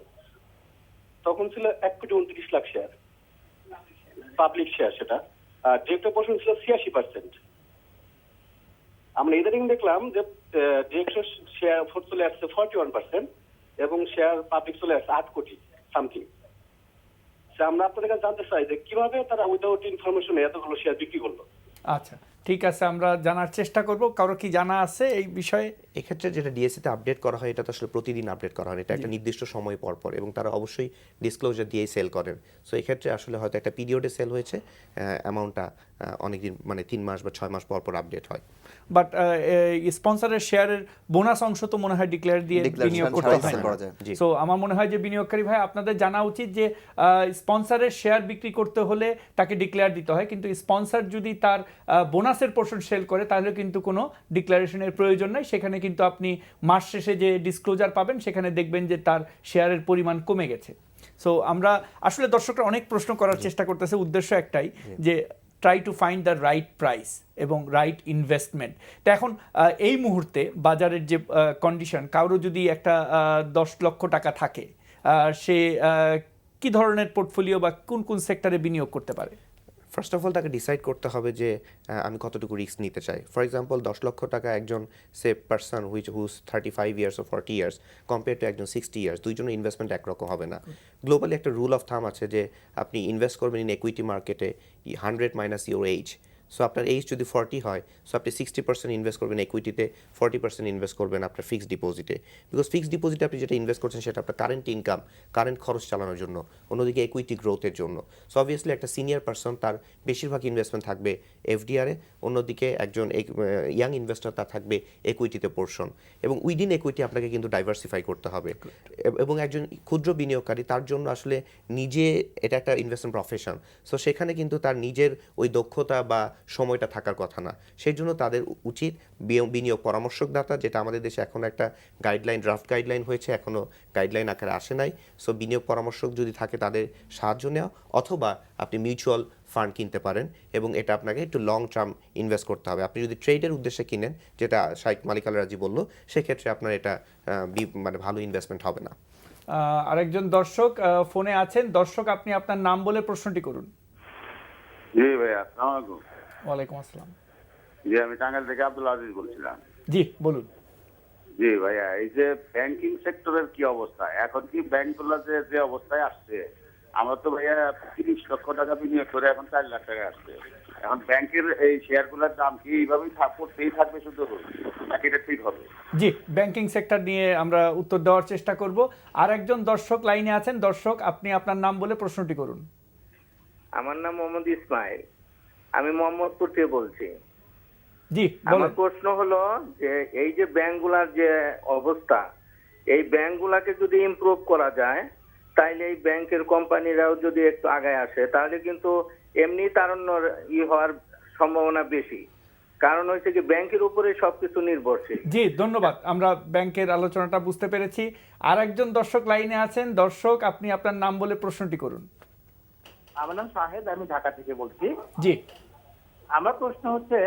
তখন ছিল 1,29,00,000 শেয়ার, পাবলিক শেয়ার সেটা। আর ডিরেক্টর পোর্শন ছিল 86%। আমরা ইদানিং দেখলাম যে ডিরেক্টর শেয়ার চলে আসছে 41% এবং শেয়ার পাবলিক চলে আসছে 8 কোটি সামথিং। আমরা আপনাদের কাছে জানতে চাই যে কিভাবে তারা উইদাউট ইনফরমেশনে এতগুলো শেয়ার বিক্রি করলো। আচ্ছা, ঠিক আছে, আমরা জানার চেষ্টা করব। কারো কি জানা আছে এই বিষয়ে? এক্ষেত্রে যেটা ডিএসসিতে আপডেট করা হয়, এটা তো আসলে প্রতিদিন আপডেট করা হয়, এটা একটা নির্দিষ্ট সময় পর পর, এবং তারা অবশ্যই ডিসক্লোজার দিয়েই সেল করেন। সো এক্ষেত্রে আসলে হয়তো একটা পিরিয়ডে সেল হয়েছে, অ্যামাউন্টটা অনেকদিন মানে 3 মাস বা 6 মাস পর পর আপডেট হয়। বাট স্পন্সরের শেয়ারের বোনাস অংশ তো মনে হয় ডিক্লেয়ার দিয়ে বিনিয়োগ করতে হয় না। সো আমার মনে হয় যে বিনিয়োগকারী ভাই, আপনাদের জানা উচিত যে স্পন্সরের শেয়ার বিক্রি করতে হলে তাকে ডিক্লেয়ার দিতে হয়, কিন্তু স্পন্সর যদি তার বোনাসের পোর্শন সেল করে, তাহলে কিন্তু কোনো ডিক্লারেশনের প্রয়োজন নাই। সেখানে কিন্তু আপনি মাস শেষে যে ডিসক্লোজার পাবেন, সেখানে দেখবেন যে তার শেয়ারের পরিমাণ কমে গেছে। সো আমরা আসলে দর্শকরা অনেক প্রশ্ন করার চেষ্টা করতেছে, উদ্দেশ্য একটাই যে try to find the right price এবং রাইট ইনভেস্টমেন্ট। তো এখন এই মুহূর্তে বাজারের যে কন্ডিশন, কারো যদি একটা 10 লক্ষ টাকা থাকে, সে কি ধরনের পোর্টফোলিও বা কোন কোন সেক্টরে বিনিয়োগ করতে পারে? ফার্স্ট অফ অল তাকে ডিসাইড করতে হবে যে আমি কতটুকু রিস্ক নিতে চাই। ফর এক্সাম্পল 10 লক্ষ টাকা একজন সে পার্সন হুজ 35 ইয়ার্স ও 40 ইয়ার্স কম্পেয়ার টু একজন 60 ইয়ার্স, দুইজনের ইনভেস্টমেন্ট একরকম হবে না। গ্লোবালি একটা রুল অফ থাম আছে যে আপনি ইনভেস্ট করবেন ইন ইকুইটি মার্কেটে 100 মাইনাস ইউর এইজ। সো আপনার এইজ যদি 40 হয়, সো আপনি 60% ইনভেস্ট করবেন ইকুইটিতে, 40% ইনভেস্ট করবেন আপনার ফিক্সড ডিপোজিটে। বিকজ ফিক্সড ডিপোজিটে আপনি যেটা ইনভেস্ট করছেন সেটা আপনার কারেন্ট ইনকাম, কারেন্ট খরচ চালানোর জন্য, অন্যদিকে ইকুইটি গ্রোথের জন্য। সো অবভিয়াসলি একটা সিনিয়র পার্সন, তার বেশিরভাগ ইনভেস্টমেন্ট থাকবে এফডিআরে, অন্যদিকে একজন ইয়াং ইনভেস্টর তার থাকবে ইকুইটিতে পোর্শন, এবং উইদিন ইকুইটি আপনাকে কিন্তু ডাইভার্সিফাই করতে হবে। এবং একজন ক্ষুদ্র বিনিয়োগকারী, তার জন্য আসলে নিজে এটা একটা ইনভেস্টমেন্ট প্রফেশন, সো সেখানে কিন্তু তার নিজের ওই দক্ষতা বা সময়টা থাকার কথা না। সেই জন্য তাদের উচিত বিনিয়োগ পরামর্শকদাতা, যেটা আমাদের দেশে এখন একটা গাইডলাইন, ড্রাফট গাইডলাইন হয়েছে, এখনও গাইডলাইন আকারে আসে নাই। সো বিনিয়োগ পরামর্শক যদি থাকে, তাদের সাহায্য নেওয়া, অথবা আপনি মিউচুয়াল ফান্ড কিনতে পারেন, এবং এটা আপনাকে একটু লং টার্ম ইনভেস্ট করতে হবে। আপনি যদি ট্রেডের উদ্দেশ্যে কিনেন, যেটা শাইখ মালিক আল রাজি বললো, সেক্ষেত্রে আপনার এটা মানে ভালো ইনভেস্টমেন্ট হবে না। আরেকজন দর্শক ফোনে আছেন। দর্শক, আপনি আপনার নাম বলে প্রশ্নটি করুন। জি ভাইয়া, আসসালামু আলাইকুম। ওয়ালাইকুম আসসালাম। জি, আমি টাঙ্গাইল থেকে আব্দুল আজিজ বলছিলাম। জি বলুন। জি ভাইয়া, এই যে ব্যাংকিং সেক্টরের কি অবস্থা এখন? কি ব্যাংকগুলো যে অবস্থায় আসছে, আমার তো ভাইয়া 30 লক্ষ টাকা বিনিয়োগ করে এখন 4 লাখ টাকা আসছে। এখন ব্যাংকের এই শেয়ারগুলোর দাম কি এইভাবেই পড়তেই থাকবে শুধু, নাকি এটা ঠিক হবে? জি, ব্যাংকিং সেক্টর নিয়ে আমরা উত্তর দেওয়ার চেষ্টা করব। আর একজন দর্শক লাইনে আছেন। দর্শক, আপনি আপনার নাম বলে প্রশ্নটি করুন। আমার নাম মোহাম্মদ ইসমাইল, আমি মোহাম্মদপুর থেকে বলছি। জি, আমার বলেন। প্রশ্ন হলো যে এই যে ব্যাংকগুলার যে অবস্থা, এই ব্যাংকগুলাকে যদি ইমপ্রুভ করা যায়, তাইলে এই ব্যাংকের কোম্পানিরাও যদি একটু আগায় আসে, তাহলে কিন্তু এমনি তারুণ্য হওয়ার সম্ভাবনা বেশি। কারণ হচ্ছে কি, ব্যাংকের উপরে সবকিছু নির্ভরশীল। জি, ধন্যবাদ। আমরা ব্যাংকের আলোচনাটা বুঝতে পেরেছি। আর একজন দর্শক লাইনে আছেন। দর্শক, আপনি আপনার নাম বলে প্রশ্নটি করুন। আমার নাম শাহেদ, আমি ঢাকা থেকে বলছি। জি, আমার প্রশ্ন হচ্ছে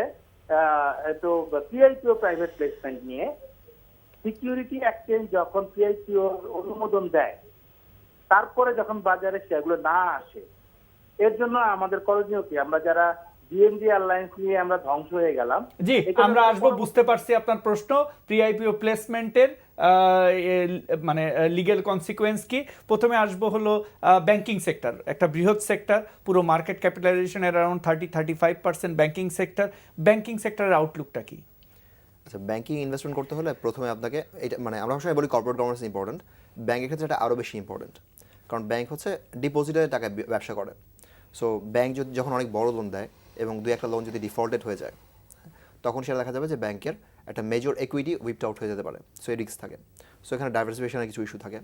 তো পিআইপিও প্রাইভেট প্লেসমেন্ট নিয়ে। সিকিউরিটি এক্সচেঞ্জ যখন পিআইপিও অনুমোদন দেয়, তারপরে যখন বাজারে শেয়ারগুলো না আসে, এর জন্য আমাদের করণীয় কি? আমরা যারা ডিএমজি এয়ারলাইন্স নিয়ে আমরা ধ্বংস হয়ে গেলাম। জি, আমরা আসবো, বুঝতে পারছি আপনার প্রশ্ন। প্রি-আইপিও প্লেসমেন্টের মানে লিগ্যাল কনসিকুয়েন্স কি। প্রথমে আসবো হলো ব্যাংকিং সেক্টর, একটা বৃহৎ সেক্টর, পুরো market capitalization around 30-35% banking sector. Banking সেক্টরের আউটলুকটা কি? আচ্ছা, ব্যাংকিং ইনভেস্টমেন্ট করতে হলে প্রথমে আপনাকে এটা মানে আমরা সবাই বলি কর্পোরেট গভর্নেন্স ইম্পর্টেন্ট, ব্যাংকের ক্ষেত্রে এটা আরও বেশি ইম্পর্টেন্ট। কারণ ব্যাংক হচ্ছে ডিপোজিটের টাকা ব্যবসা করে। সো ব্যাংক যদি যখন অনেক বড় লোন দেয় এবং 2-1টা লোন যদি ডিফল্টেড হয়ে যায়, তখন সেটা দেখা যাবে যে ব্যাংকের একটা মেজর ইকুইটি উইপড আউট হয়ে যেতে পারে। সো এই রিস্ক থাকে। সো এখানে ডাইভার্সিফিকেশনের কিছু ইস্যু থাকে।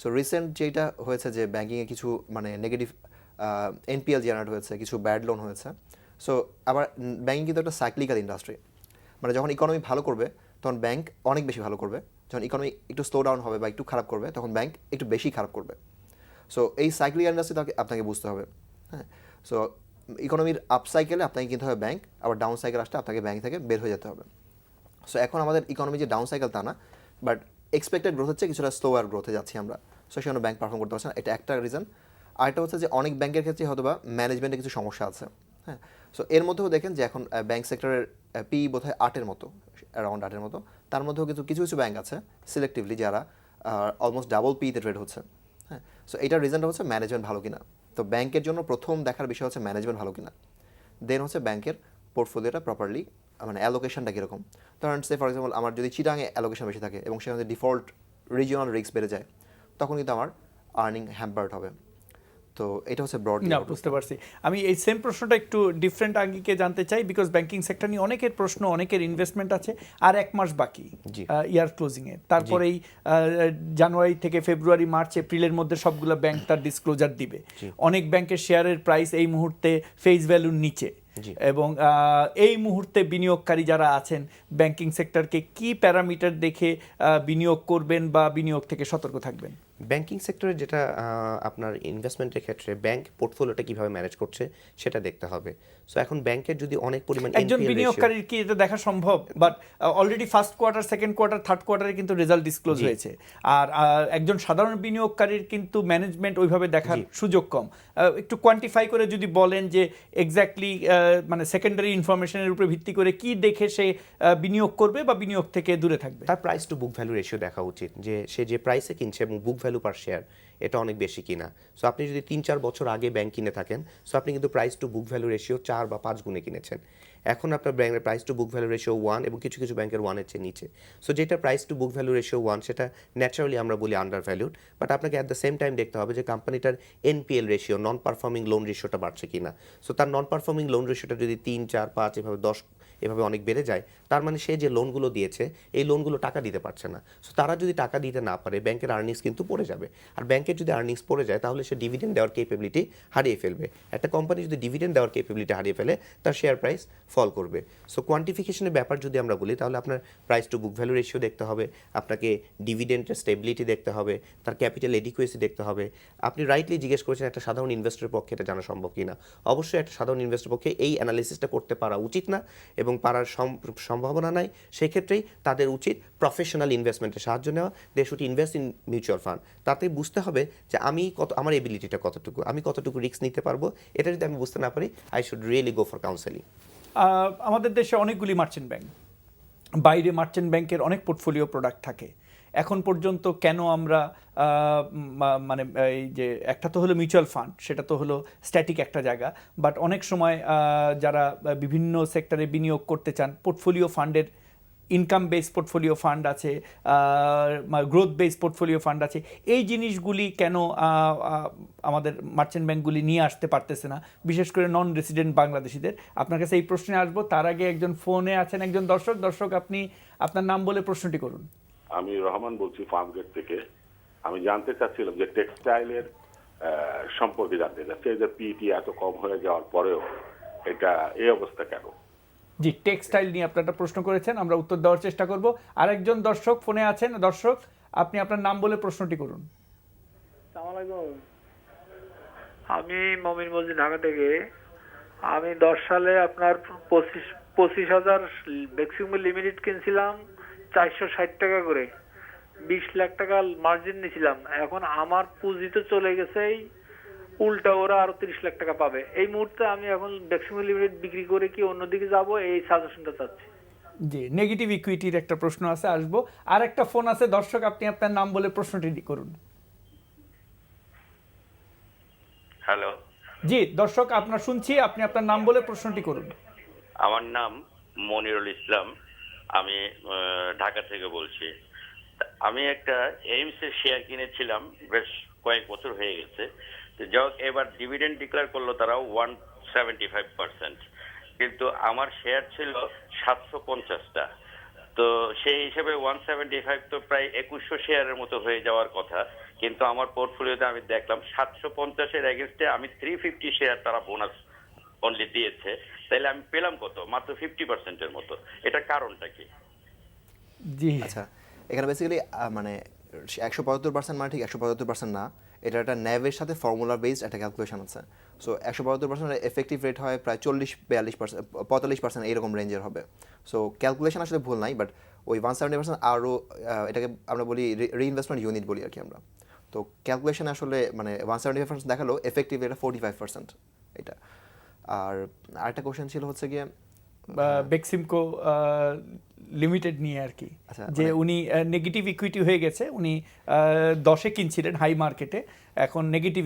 সো রিসেন্ট যেটা হয়েছে যে ব্যাংকিংয়ে কিছু মানে নেগেটিভ এনপিএল জেনারেট হয়েছে, কিছু ব্যাড লোন হয়েছে। সো আবার ব্যাংকিং কিন্তু একটা সাইক্লিক্যাল ইন্ডাস্ট্রি। মানে যখন ইকোনমি ভালো করবে তখন ব্যাংক অনেক বেশি ভালো করবে, যখন ইকোনমি একটু স্লো ডাউন হবে বা একটু খারাপ করবে তখন ব্যাংক একটু বেশি খারাপ করবে। সো এই সাইক্লিক্যাল ইন্ডাস্ট্রি আপনাকে বুঝতে হবে। হ্যাঁ, সো ইকোনমির আপ সাইকেলে আপনাকে কিনতে হবে ব্যাংক, আবার ডাউন সাইকেল আসলে আপনাকে ব্যাংক থেকে বের হয়ে যেতে হবে। সো এখন আমাদের ইকোনমি যে ডাউন সাইকেল তা না, বাট এক্সপেক্টেড গ্রোথ হচ্ছে কিছুটা স্লোয়ার গ্রোথে যাচ্ছি আমরা। সো সেখানে ব্যাংক পারফর্ম করতে পারছে না, এটা একটা রিজন। আরেকটা হচ্ছে যে অনেক ব্যাংকের ক্ষেত্রে হয়তো বা ম্যানেজমেন্টে কিছু সমস্যা আছে। হ্যাঁ, সো এর মধ্যেও দেখেন যে এখন ব্যাংক সেক্টরের পি বোধহয় 8-এর মতো, অ্যারাউন্ড 8-এর মতো। তার মধ্যেও কিছু কিছু ব্যাংক আছে সিলেক্টিভলি যারা অলমোস্ট ডাবল পিতে ট্রেড হচ্ছে। হ্যাঁ, সো এটার রিজনটা হচ্ছে ম্যানেজমেন্ট ভালো কিনা। তো ব্যাংকের জন্য প্রথম দেখার বিষয় হচ্ছে ম্যানেজমেন্ট ভালো কিনা, দেন হচ্ছে ব্যাংকের পোর্টফোলিওটা প্রপারলি মানে অ্যালোকেশনটা কীরকম। ধরেন সে ফর এক্সাম্পল আমার যদি চিটাঙে অ্যালোকেশন বেশি থাকে এবং সেখানে ডিফল্ট রিজিওনাল রিস্ক বেড়ে যায়, তখন কিন্তু আমার আর্নিং হ্যাম্পার্ড হবে। তো এটা হচ্ছে ব্রড। না, বুঝতে পারছি। আমি এই সেম প্রশ্নটা একটু ডিফারেন্ট আঙ্গিকে জানতে চাই, বিকজ ব্যাংকিং সেক্টর নিয়ে অনেকের প্রশ্ন, অনেকের ইনভেস্টমেন্ট আছে। আর 1 মাস বাকি ইয়ার ক্লোজিংয়ে, তারপরেই জানুয়ারি থেকে ফেব্রুয়ারি, মার্চ, এপ্রিলের মধ্যে সবগুলো ব্যাংক তার ডিসক্লোজার দিবে। অনেক ব্যাংকের শেয়ারের প্রাইস এই মুহূর্তে ফেস ভ্যালুর নিচে, এবং এই মুহূর্তে বিনিয়োগকারী যারা আছেন ব্যাংকিং সেক্টরকে কি প্যারামিটার দেখে বিনিয়োগ করবেন বা বিনিয়োগ থেকে সতর্ক থাকবেন? ব্যাংকিং সেক্টরে যেটা আপনার ইনভেস্টমেন্টের ক্ষেত্রে ব্যাংক পোর্টফোলিওটা কিভাবে ম্যানেজ করছে সেটা দেখতে হবে। সো এখন ব্যাংকের যদি অনেক পরিমাণ একজন বিনিয়োগকারীর কি এটা দেখা সম্ভব? But already first quarter, second quarter, third কোয়ার্টারে কিন্তু রেজাল্ট ডিসক্লোজ হয়েছে। আর একজন সাধারণ বিনিয়োগকারীর কিন্তু ম্যানেজমেন্ট ওইভাবে দেখার সুযোগ কম। একটু কোয়ান্টিফাই করে যদি বলেন যে এক্স্যাক্টলি মানে সেকেন্ডারি ইনফরমেশনের উপরে ভিত্তি করে কি দেখে সে বিনিয়োগ করবে বা বিনিয়োগ থেকে দূরে থাকবে? তার price to book value ratio দেখা উচিত, যে সে যে প্রাইসে কিনছে এবং বুক ভ্যালু পার শেয়ার এটা অনেক বেশি কিনা। সো আপনি যদি 3-4 বছর আগে ব্যাংক কিনে থাকেন, সো আপনি কিন্তু price to book value ratio 4 বা 5 গুণে কিনেছেন। এখন আপনার ব্যাংকের price to book value ratio 1 এবং কিছু কিছু ব্যাংকের 1-এর চেয়ে নিচে। সো যেটা price to book value ratio 1 সেটা ন্যাচারালি আমরা বলি আন্ডার ভ্যালুড, বাট আপনাকে অ্যাট দ্য সেম টাইম দেখতে হবে যে কোম্পানিটার NPL ratio, non performing loan রেশিওটা বাড়ছে কিনা। সো তার নন পারফর্মিং লোন রেশিওটা যদি 3, 4, 5 এভাবে 10 এভাবে অনেক বেড়ে যায়, তার মানে সে যে লোনগুলো দিয়েছে এই লোনগুলো টাকা দিতে পারছে না। সো তারা যদি টাকা দিতে না পারে ব্যাংকের আর্নিংস কিন্তু পড়ে যাবে। আর ব্যাংকের যদি আর্নিংস পড়ে যায় তাহলে সে ডিভিডেন্ড দেওয়ার ক্যাপাবিলিটি হারিয়ে ফেলবে। একটা কোম্পানি যদি ডিভিডেন্ড দেওয়ার ক্যাপাবিলিটি হারিয়ে ফেলে তার শেয়ার প্রাইস ফল করবে। সো কোয়ান্টিফিকেশনের ব্যাপার যদি আমরা বলি তাহলে আপনার price to book value ratio দেখতে হবে, আপনাকে ডিভিডেন্ডের স্টেবিলিটি দেখতে হবে, তার ক্যাপিটাল এডিকুয়েসি দেখতে হবে। আপনি রাইটলি জিজ্ঞেস করেছেন একটা সাধারণ ইনভেস্টরের পক্ষে এটা জানা সম্ভব কিনা। অবশ্যই একটা সাধারণ ইনভেস্টরের পক্ষে এই অ্যানালিসিসটা করতে পারা উচিত না এবং পারার সম্ভাবনা নাই। সেক্ষেত্রেই তাদের উচিত প্রফেশনাল ইনভেস্টমেন্টের সাহায্য নেওয়া। They should invest in mutual fund. তাতে বুঝতে হবে যে আমি আমার এবিলিটিটা কতটুকু, আমি কতটুকু রিস্ক নিতে পারবো। এটা যদি আমি বুঝতে না পারি, I should really go for counselling. আমাদের দেশে অনেকগুলি মার্চেন্ট ব্যাংক, বাইরে মার্চেন্ট ব্যাংকের অনেক পোর্টফোলিও প্রোডাক্ট থাকে। এখন পর্যন্ত কেন আমরা মানে এই যে একটা তো হলো মিউচুয়াল ফান্ড, সেটা তো হলো স্ট্যাটিক একটা জায়গা, বাট অনেক সময় যারা বিভিন্ন সেক্টরে বিনিয়োগ করতে চান, পোর্টফোলিও ফান্ডের ইনকাম বেস পোর্টফোলিও ফান্ড আছে, গ্রোথ বেস পোর্টফোলিও ফান্ড আছে, এই জিনিসগুলি কেন আমাদের মার্চেন্ট ব্যাংকগুলি নিয়ে আসতে পারতেছে না, বিশেষ করে নন রেসিডেন্ট বাংলাদেশিদের? আপনার কাছে এই প্রশ্নে আসবো, তার আগে একজন ফোনে আছেন, একজন দর্শক, আপনি আপনার নাম বলে প্রশ্নটি করুন। আমি রহমান বলছি ফার্মগেট থেকে। আমি জানতে চাচ্ছিলাম যে টেক্সটাইলের সম্পর্কে জানতে চাচ্ছি, যে পিইটি এত কম হয়ে যাওয়ার পরেও এটা এই অবস্থা কেন? জি, টেক্সটাইল নিয়ে আপনি একটা প্রশ্ন করেছেন, আমরা উত্তর দেওয়ার চেষ্টা করব। আরেকজন দর্শক ফোনে আছেন, দর্শক আপনি আপনার নাম বলে প্রশ্নটি করুন। আমি মমিন বলছি ঢাকা থেকে। আমি 10 সালে আপনার 25,000 ম্যাক্সিমাম লিমিটেড কিনছিলাম 460 টাকা করে, 20 লাখ টাকা মার্জিন নিয়েছিলাম। এখন আমার পুঁজি তো চলে গেছে, উল্টা ওরা আরো 30 লাখ টাকা পাবে। এই মুহূর্তে আমি এখন ম্যাক্সিমাম লিমিটেড বিক্রি করে কি অন্যদিকে যাব, এই সাজেশনটা চাচ্ছি। জি, নেগেটিভ ইকুইটির একটা প্রশ্ন আছে, আসবো। আর একটা ফোন আছে, দর্শক আপনি আপনার নাম বলে প্রশ্নটি করুন। হ্যালো। জি দর্শক, আপনার শুনছি, আপনি আপনার নাম বলে প্রশ্নটি করুন। আমার নাম মনিরুল ইসলাম, আমি ঢাকা থেকে বলছি। আমি একটা এইমস এর শেয়ার কিনেছিলাম, বেশ কয়েক বছর হয়ে গেছে। তো যাক, এবার ডিভিডেন্ড ডিক্লেয়ার করলো তারা 175%, কিন্তু আমার শেয়ার ছিল 750টা। তো সেই হিসেবে 175 তো প্রায় 2100 শেয়ারের মতো হয়ে যাওয়ার কথা, কিন্তু আমার পোর্টফোলিওতে আমি দেখলাম 750-এর এগেইনস্টে আমি 350 শেয়ার তারা বোনাস অনলি দিয়েছে। তাইলে আমি পেলাম কত? মাত্র 50%-এর মতো। এটা কারণটা কি? জি আচ্ছা, এখানে বেসিক্যালি মানে 175% মানে ঠিক 175% না, এটা একটা ন্যাভের সাথে ফর্মুলা বেসড একটা ক্যালকুলেশন আছে। সো 175% এফেক্টিভ রেট হয় প্রায় 40-42%, 45% এইরকম রেঞ্জের হবে। সো ক্যালকুলেশন আসলে ভুল নাই, বাট ওই 170% আরও এটাকে আমরা বলি রিইনভেস্টমেন্ট ইউনিট বলি আর কি আমরা। তো ক্যালকুলেশন আসলে মানে 175% দেখালো, এফেক্টিভ রেট 45% এটা। আর আরেকটা কোশ্চেন ছিল হচ্ছে গিয়ে বেক্সিমকো লিমিটেড নিয়ে আর কি, যে উনি নেগেটিভ ইকুইটি হয়ে গেছে, উনি 10-এ কিনছিলেন হাই মার্কেটে, এখন নেগেটিভ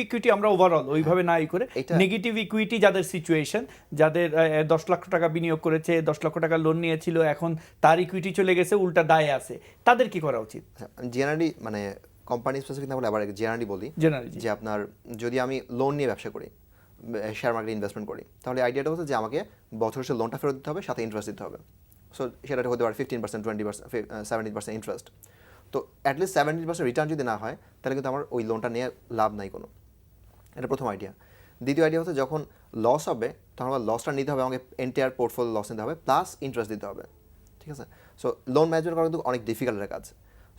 ইকুইটি আমরা ওভারঅল ওইভাবে নাই করে নেগেটিভ ইকুইটি যাদের সিচুয়েশন, যাদের 10 লাখ টাকা বিনিয়োগ করেছে, 10 লক্ষ টাকা লোন নিয়েছিল, এখন তার ইকুইটি চলে গেছে, উল্টা দায়ে আছে, তাদের কি করা উচিত? জেনারেলি মানে কোম্পানি স্পেসিফিক না বলে আবার জেনারেলি বলি, যে আপনার যদি আমি লোন নিয়ে ব্যবসা করি, শেয়ার মার্কেটে ইনভেস্টমেন্ট করি, তাহলে আইডিয়াটা হচ্ছে যে আমাকে বছর শেষে লোনটা ফেরত দিতে হবে, সাথে ইন্টারেস্ট দিতে হবে। সো সেটা হতে পারে 15%, 20%, 17% ইন্টারেস্ট। তো অ্যাটলিস্ট 17% রিটার্ন যদি না হয়, তাহলে কিন্তু আমার ওই লোনটা নিয়ে লাভ নাই কোনো। এটা প্রথম আইডিয়া। দ্বিতীয় আইডিয়া হচ্ছে যখন লস হবে, তখন আমার লসটা নিতে হবে, আমাকে এন্টায়ার পোর্টফোলিও লস নিতে হবে, প্লাস ইন্টারেস্ট দিতে হবে। ঠিক আছে? সো লোন ম্যানেজমেন্ট করা কিন্তু অনেক ডিফিকাল্ট একটা কাজ।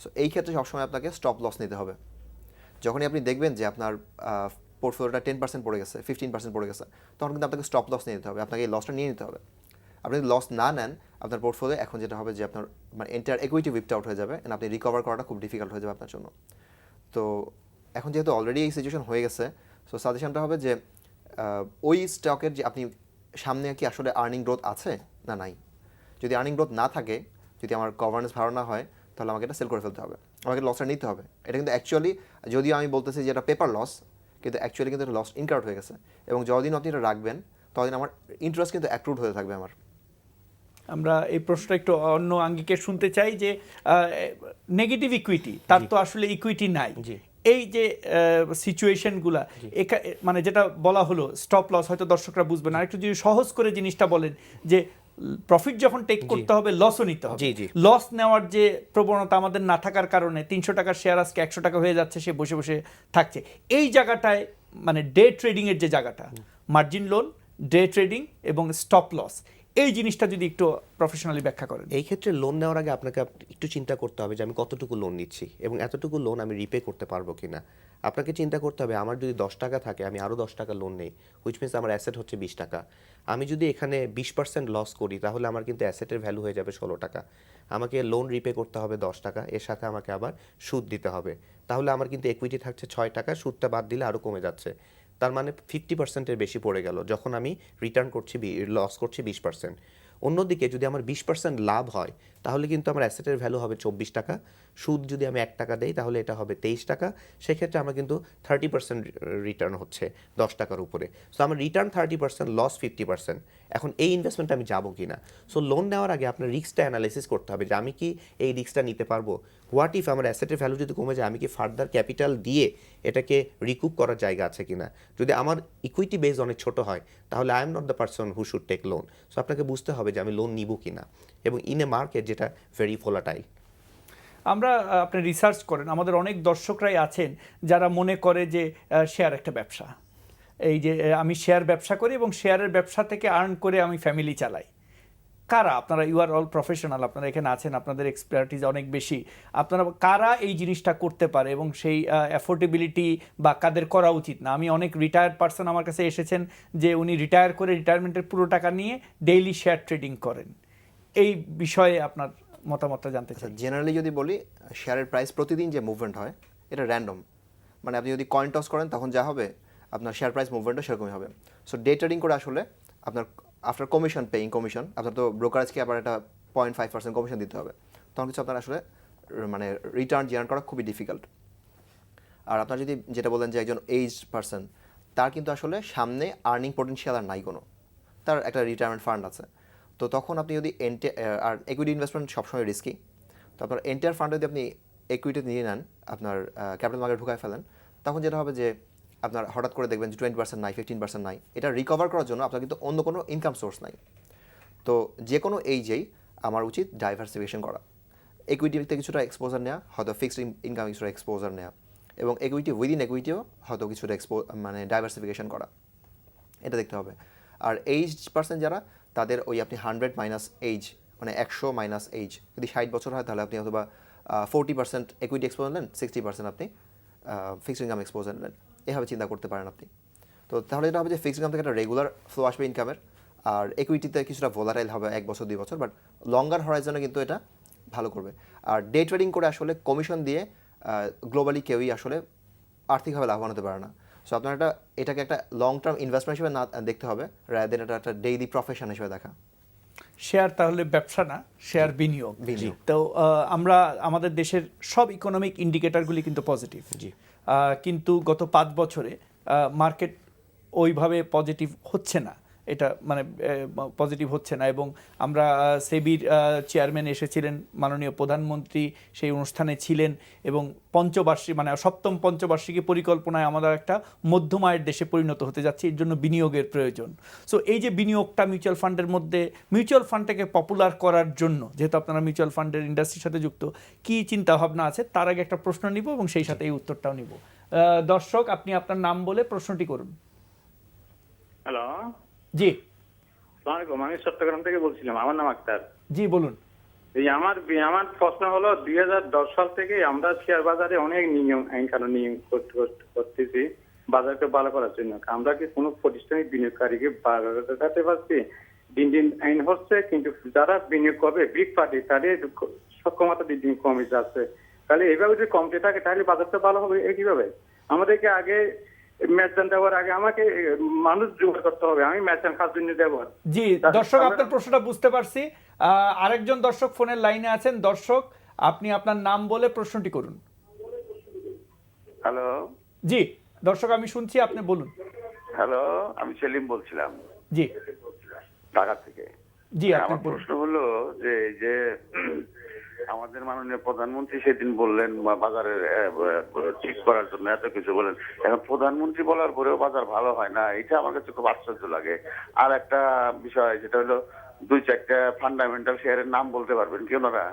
সো এই ক্ষেত্রে সবসময় আপনাকে স্টপ লস নিতে হবে। যখনই আপনি দেখবেন যে আপনার পোর্টফোলিওটা 10% পড়ে গেছে, 15% পড়ে গেছে, তখন কিন্তু আপনাকে স্টপ লস নিয়ে নিতে হবে, আপনাকে এই লসটা নিয়ে নিতে হবে। আপনি যদি লস না নেন, আপনার পোর্টফোলিও এখন যেটা হবে যে আপনার মানে এন্টায়ার ইকুইটি উইপড আউট হয়ে যাবে, আপনি রিকভার করাটা খুব ডিফিকাল্ট হয়ে যাবে আপনার জন্য। তো এখন যেহেতু অলরেডি এই সিচুয়েশন হয়ে গেছে, সো সাজেশনটা হবে যে ওই স্টকের যে আপনি সামনে কি আসলে আর্নিং গ্রোথ আছে না নাই। যদি আর্নিং গ্রোথ না থাকে, যদি আমার গভর্নেন্স ভালো না হয়, তাহলে আমাকে এটা সেল করে ফেলতে হবে, আমাকে লসটা নিতে হবে। এটা কিন্তু অ্যাকচুয়ালি, যদিও আমি বলতেছি যে এটা পেপার লস, কিন্তু অ্যাকচুয়ালি কিন্তু এটা লস ইনকাউন্ট হয়ে গেছে, এবং যতদিন আপনি এটা রাখবেন ততদিন আমার ইন্টারেস্ট কিন্তু অ্যাক্রুড হতে থাকবে আমার। আমরা এই প্রশ্নটা একটু অন্য আঙ্গিকে শুনতে চাই, যে নেগেটিভ ইকুইটি, তার তো আসলে ইকুইটি নাই, এই যে সিচুয়েশনগুলা, মানে যেটা বলা হলো স্টপ লস, হয়তো দর্শকরা বুঝবে না, একটু যদি সহজ করে জিনিসটা বলেন, যে প্রফিট যখন টেক করতে হবে, লসও নিতে হবে। লস নেওয়ার যে প্রবণতা আমাদের না থাকার কারণে 300 টাকার শেয়ার আজকে 100 টাকা হয়ে যাচ্ছে, সে বসে বসে থাকছে। এই জায়গাটায় মানে ডে ট্রেডিং এর যে জায়গাটা, মার্জিন লোন, ডে ট্রেডিং এবং স্টপ লস, এই জিনিসটা যদি একটু প্রফেশনালি ব্যাখ্যা করেন। এই ক্ষেত্রে লোন নেওয়ার আগে আপনাকে একটু চিন্তা করতে হবে যে আমি কতটুকু লোন নিচ্ছি এবং এতটুকু লোন আমি রিপে করতে পারবো কিনা। আপনাকে চিন্তা করতে হবে, আমার যদি 10 টাকা থাকে, আমি আরও 10 টাকা লোন নেই, হুইচ মিনস আমার অ্যাসেট হচ্ছে 20 টাকা। আমি যদি এখানে 20% লস করি, তাহলে আমার কিন্তু অ্যাসেটের ভ্যালু হয়ে যাবে 16 টাকা। আমাকে লোন রিপে করতে হবে 10 টাকা, এর সাথে আমাকে আবার সুদ দিতে হবে, তাহলে আমার কিন্তু ইকুইটি থাকছে 6 টাকা, সুদটা বাদ দিলে আরও কমে যাচ্ছে। তার মানে 50%-এর বেশি পড়ে গেল, যখন আমি রিটার্ন করছি, লস করছি 20%। অন্যদিকে যদি আমার 20% লাভ হয়, তাহলে কিন্তু আমার অ্যাসেটের ভ্যালু হবে 24 টাকা, সুদ যদি আমি 1 টাকা দেই তাহলে এটা হবে 23 টাকা, সেক্ষেত্রে আমার কিন্তু 30% রিটার্ন হচ্ছে 10 টাকার উপরে। সো আমার রিটার্ন 30%, লস 50%। এখন এই ইনভেস্টমেন্টে আমি যাবো কিনা? সো লোন নেওয়ার আগে আপনার রিস্কটা অ্যানালাইসিস করতে হবে যে আমি কি এই রিস্কটা নিতে পারবো। হোয়াট ইফ আমার অ্যাসেটের ভ্যালু যদি কমে যায়, আমি কি ফার্দার ক্যাপিটাল দিয়ে এটাকে রিকুপ করার জায়গা আছে কিনা। যদি আমার ইকুইটি বেস অনেক ছোট হয় তাহলে I am not the person who should take loan. So আপনাকে বুঝতে হবে যে আমি লোন নিব কিনা, এবং ইন এ মার্কেট যেটা ভেরি ভোলাটাইল। আমরা আপনি রিসার্চ করেন, আমাদের অনেক দর্শকরাই আছেন যারা মনে করে যে শেয়ার একটা ব্যবসা, এই যে আমি শেয়ার ব্যবসা করি এবং শেয়ারের ব্যবসা থেকে আর্ন করে আমি ফ্যামিলি চালাই। কারা আপনারা? ইউ আর অল প্রফেশনাল, আপনারা এখানে আছেন, আপনাদের এক্সপার্টিজ অনেক বেশি। আপনারা কারা এই জিনিসটা করতে পারে এবং সেই অ্যাফোর্ডেবিলিটি বা কাদের করা উচিত না? আমি অনেক রিটায়ার্ড পার্সন আমার কাছে এসেছেন যে উনি রিটায়ার করে রিটায়ারমেন্টের পুরো টাকা নিয়ে ডেইলি শেয়ার ট্রেডিং করেন। এই বিষয়ে আপনার মতামতটা জানতে চাই। জেনারেলি যদি বলি, শেয়ারের প্রাইস প্রতিদিন যে মুভমেন্ট হয় এটা র্যান্ডম, মানে আপনি যদি কয়েন টস করেন তখন যা হবে আপনার শেয়ার প্রাইস মুভমেন্টও সেরকমই হবে। সো ডে ট্রেডিং করে আসলে আপনার আফটার কমিশন, পেইং কমিশন, আপনার তো ব্রোকারেজকে আবার একটা 0.5% কমিশন দিতে হবে, তখন কিছু আপনার আসলে মানে রিটার্ন জেনারেট করা খুবই ডিফিকাল্ট। আর আপনার যদি যেটা বলেন যে একজন এইজ পার্সন, তার কিন্তু আসলে সামনে আর্নিং পটেনশিয়াল আর নাই কোনো, তার একটা রিটায়ারমেন্ট ফান্ড আছে। তো তখন আপনি যদি আর ইকুইটি ইনভেস্টমেন্ট সবসময় রিস্কি, তো আপনার এন্টায়ার ফান্ড যদি আপনি ইকুইটি নিয়ে নেন, আপনার ক্যাপিটাল মার্কেট ঢুকায় ফেলেন, তখন যেটা হবে যে আপনার হঠাৎ করে দেখবেন যে 20% নাই, 15% নাই। এটা রিকভার করার জন্য আপনার কিন্তু অন্য কোনো ইনকাম সোর্স নাই। তো যে কোনো এইজেই আমার উচিত ডাইভার্সিফিকেশন করা, ইকুইটিতে কিছুটা এক্সপোজার নেওয়া, হয়তো ফিক্সড ইনকাম কিছুটা এক্সপোজার নেওয়া, এবং ইকুইটি উইদিন ইকুইটিও হয়তো কিছুটা মানে ডাইভার্সিফিকেশন করা, এটা দেখতে হবে। আর এইজ পার্সন যারা, তাদের ওই আপনি 100 মাইনাস এইজ, মানে 100 মাইনাস এইজ, যদি 60 বছর হয় তাহলে আপনি অথবা 40% ইকুইটি এক্সপোজার নেন, 60% আপনি ফিক্সড ইনকাম এক্সপোজার নেন, এভাবে চিন্তা করতে পারেন আপনি। তো তাহলে এটা হবে যে ফিক্সড ইনকাম থেকে একটা রেগুলার ফ্লো আসবে ইনকামের, আর ইকুইটিতে কিছুটা ভোলাটাইল হবে 1 বছর 2 বছর, বাট লঙ্গার হরাইজনে কিন্তু এটা ভালো করবে। আর ডে ট্রেডিং করে আসলে কমিশন দিয়ে গ্লোবালি কেউই আসলে আর্থিকভাবে লাভবান হতে পারে না। সো আপনার এটাকে একটা লং টার্ম ইনভেস্টমেন্ট হিসেবে না দেখতে হবে, রাদার এটা একটা ডেইলি প্রফেশন হিসেবে দেখা। শেয়ার তাহলে ব্যবসা না, শেয়ার বিনিয়োগ। তো আমরা আমাদের দেশের সব ইকোনমিক ইন্ডিকেটরগুলি কিন্তু পজিটিভ, কিন্তু গত 5 বছরে মার্কেট ওইভাবে পজিটিভ হচ্ছে না, এটা মানে পজিটিভ হচ্ছে না। এবং আমরা সেবির চেয়ারম্যান এসেছিলেন, মাননীয় প্রধানমন্ত্রী সেই অনুষ্ঠানে ছিলেন, এবং পঞ্চবার্ষিকী মানে 7ম পঞ্চবার্ষিকী পরিকল্পনায় আমরা একটা মধ্যম আয়ের দেশে পরিণত হতে যাচ্ছি, এর জন্য বিনিয়োগের প্রয়োজন। সো এই যে বিনিয়োগটা মিউচুয়াল ফান্ডের মধ্যে, মিউচুয়াল ফান্ডটাকে পপুলার করার জন্য, যেহেতু আপনারা মিউচুয়াল ফান্ডের ইন্ডাস্ট্রির সাথে যুক্ত, কি চিন্তা ভাবনা আছে? তার আগে একটা প্রশ্ন নিব এবং সেই সাথে এই উত্তরটাও নিব। দর্শক, আপনি আপনার নাম বলে প্রশ্নটি করুন। হ্যালো, জি আসসালামু আলাইকুম। আমি চট্টগ্রাম থেকে বলছিলাম, আমার নাম আক্তার। জি বলুন। এই আমার প্রশ্ন হলো, 2010 সাল থেকে আমরা শেয়ার বাজারে অনেক নিয়ম আইন কানুন করতেছি বাজারকে ভালো করার জন্য। আমরা কি কোনো প্রতিষ্ঠানিক বিনিয়োগকারীকে বাড়াতে পারছি? দিন দিন আইন হচ্ছে, কিন্তু যারা বিনিয়োগ করবে বিগ পার্টি, তাদের সক্ষমতা দিন দিন কমে যাচ্ছে। তাহলে এইভাবে যদি কমতে থাকে তাহলে বাজারটা ভালো হবে কিভাবে? আমাদেরকে আগে ম্যাচদান দেওয়ার আগে আমাকে মানুষ জোগাড় করতে হবে, আমি ম্যাচদান খাস জন্য দেবো। জি দর্শক, আপনার প্রশ্নটা বুঝতে পারছি। আরেকজন দর্শক ফোনের লাইনে আছেন। দর্শক, আপনি আপনার নাম বলে প্রশ্নটি করুন। হ্যালো। জি দর্শক, আমি শুনছি, আপনি বলুন। হ্যালো, আমি সেলিম বলছিলাম, জি ঢাকা থেকে। জি, আমার প্রশ্ন হলো যে আমাদের মাননীয় প্রধানমন্ত্রী সেদিন বললেন বাজারের ঠিক করার জন্য এত কিছু বলেন, এখন প্রধানমন্ত্রী বলার পরেও বাজার ভালো হয় না, এটা আমার কাছে খুব আশ্চর্য লাগে। আর একটা বিষয়, যেটা হলো 2-4টা ফান্ডামেন্টাল শেয়ারের নাম বলতে পারবেন কি ওনারা?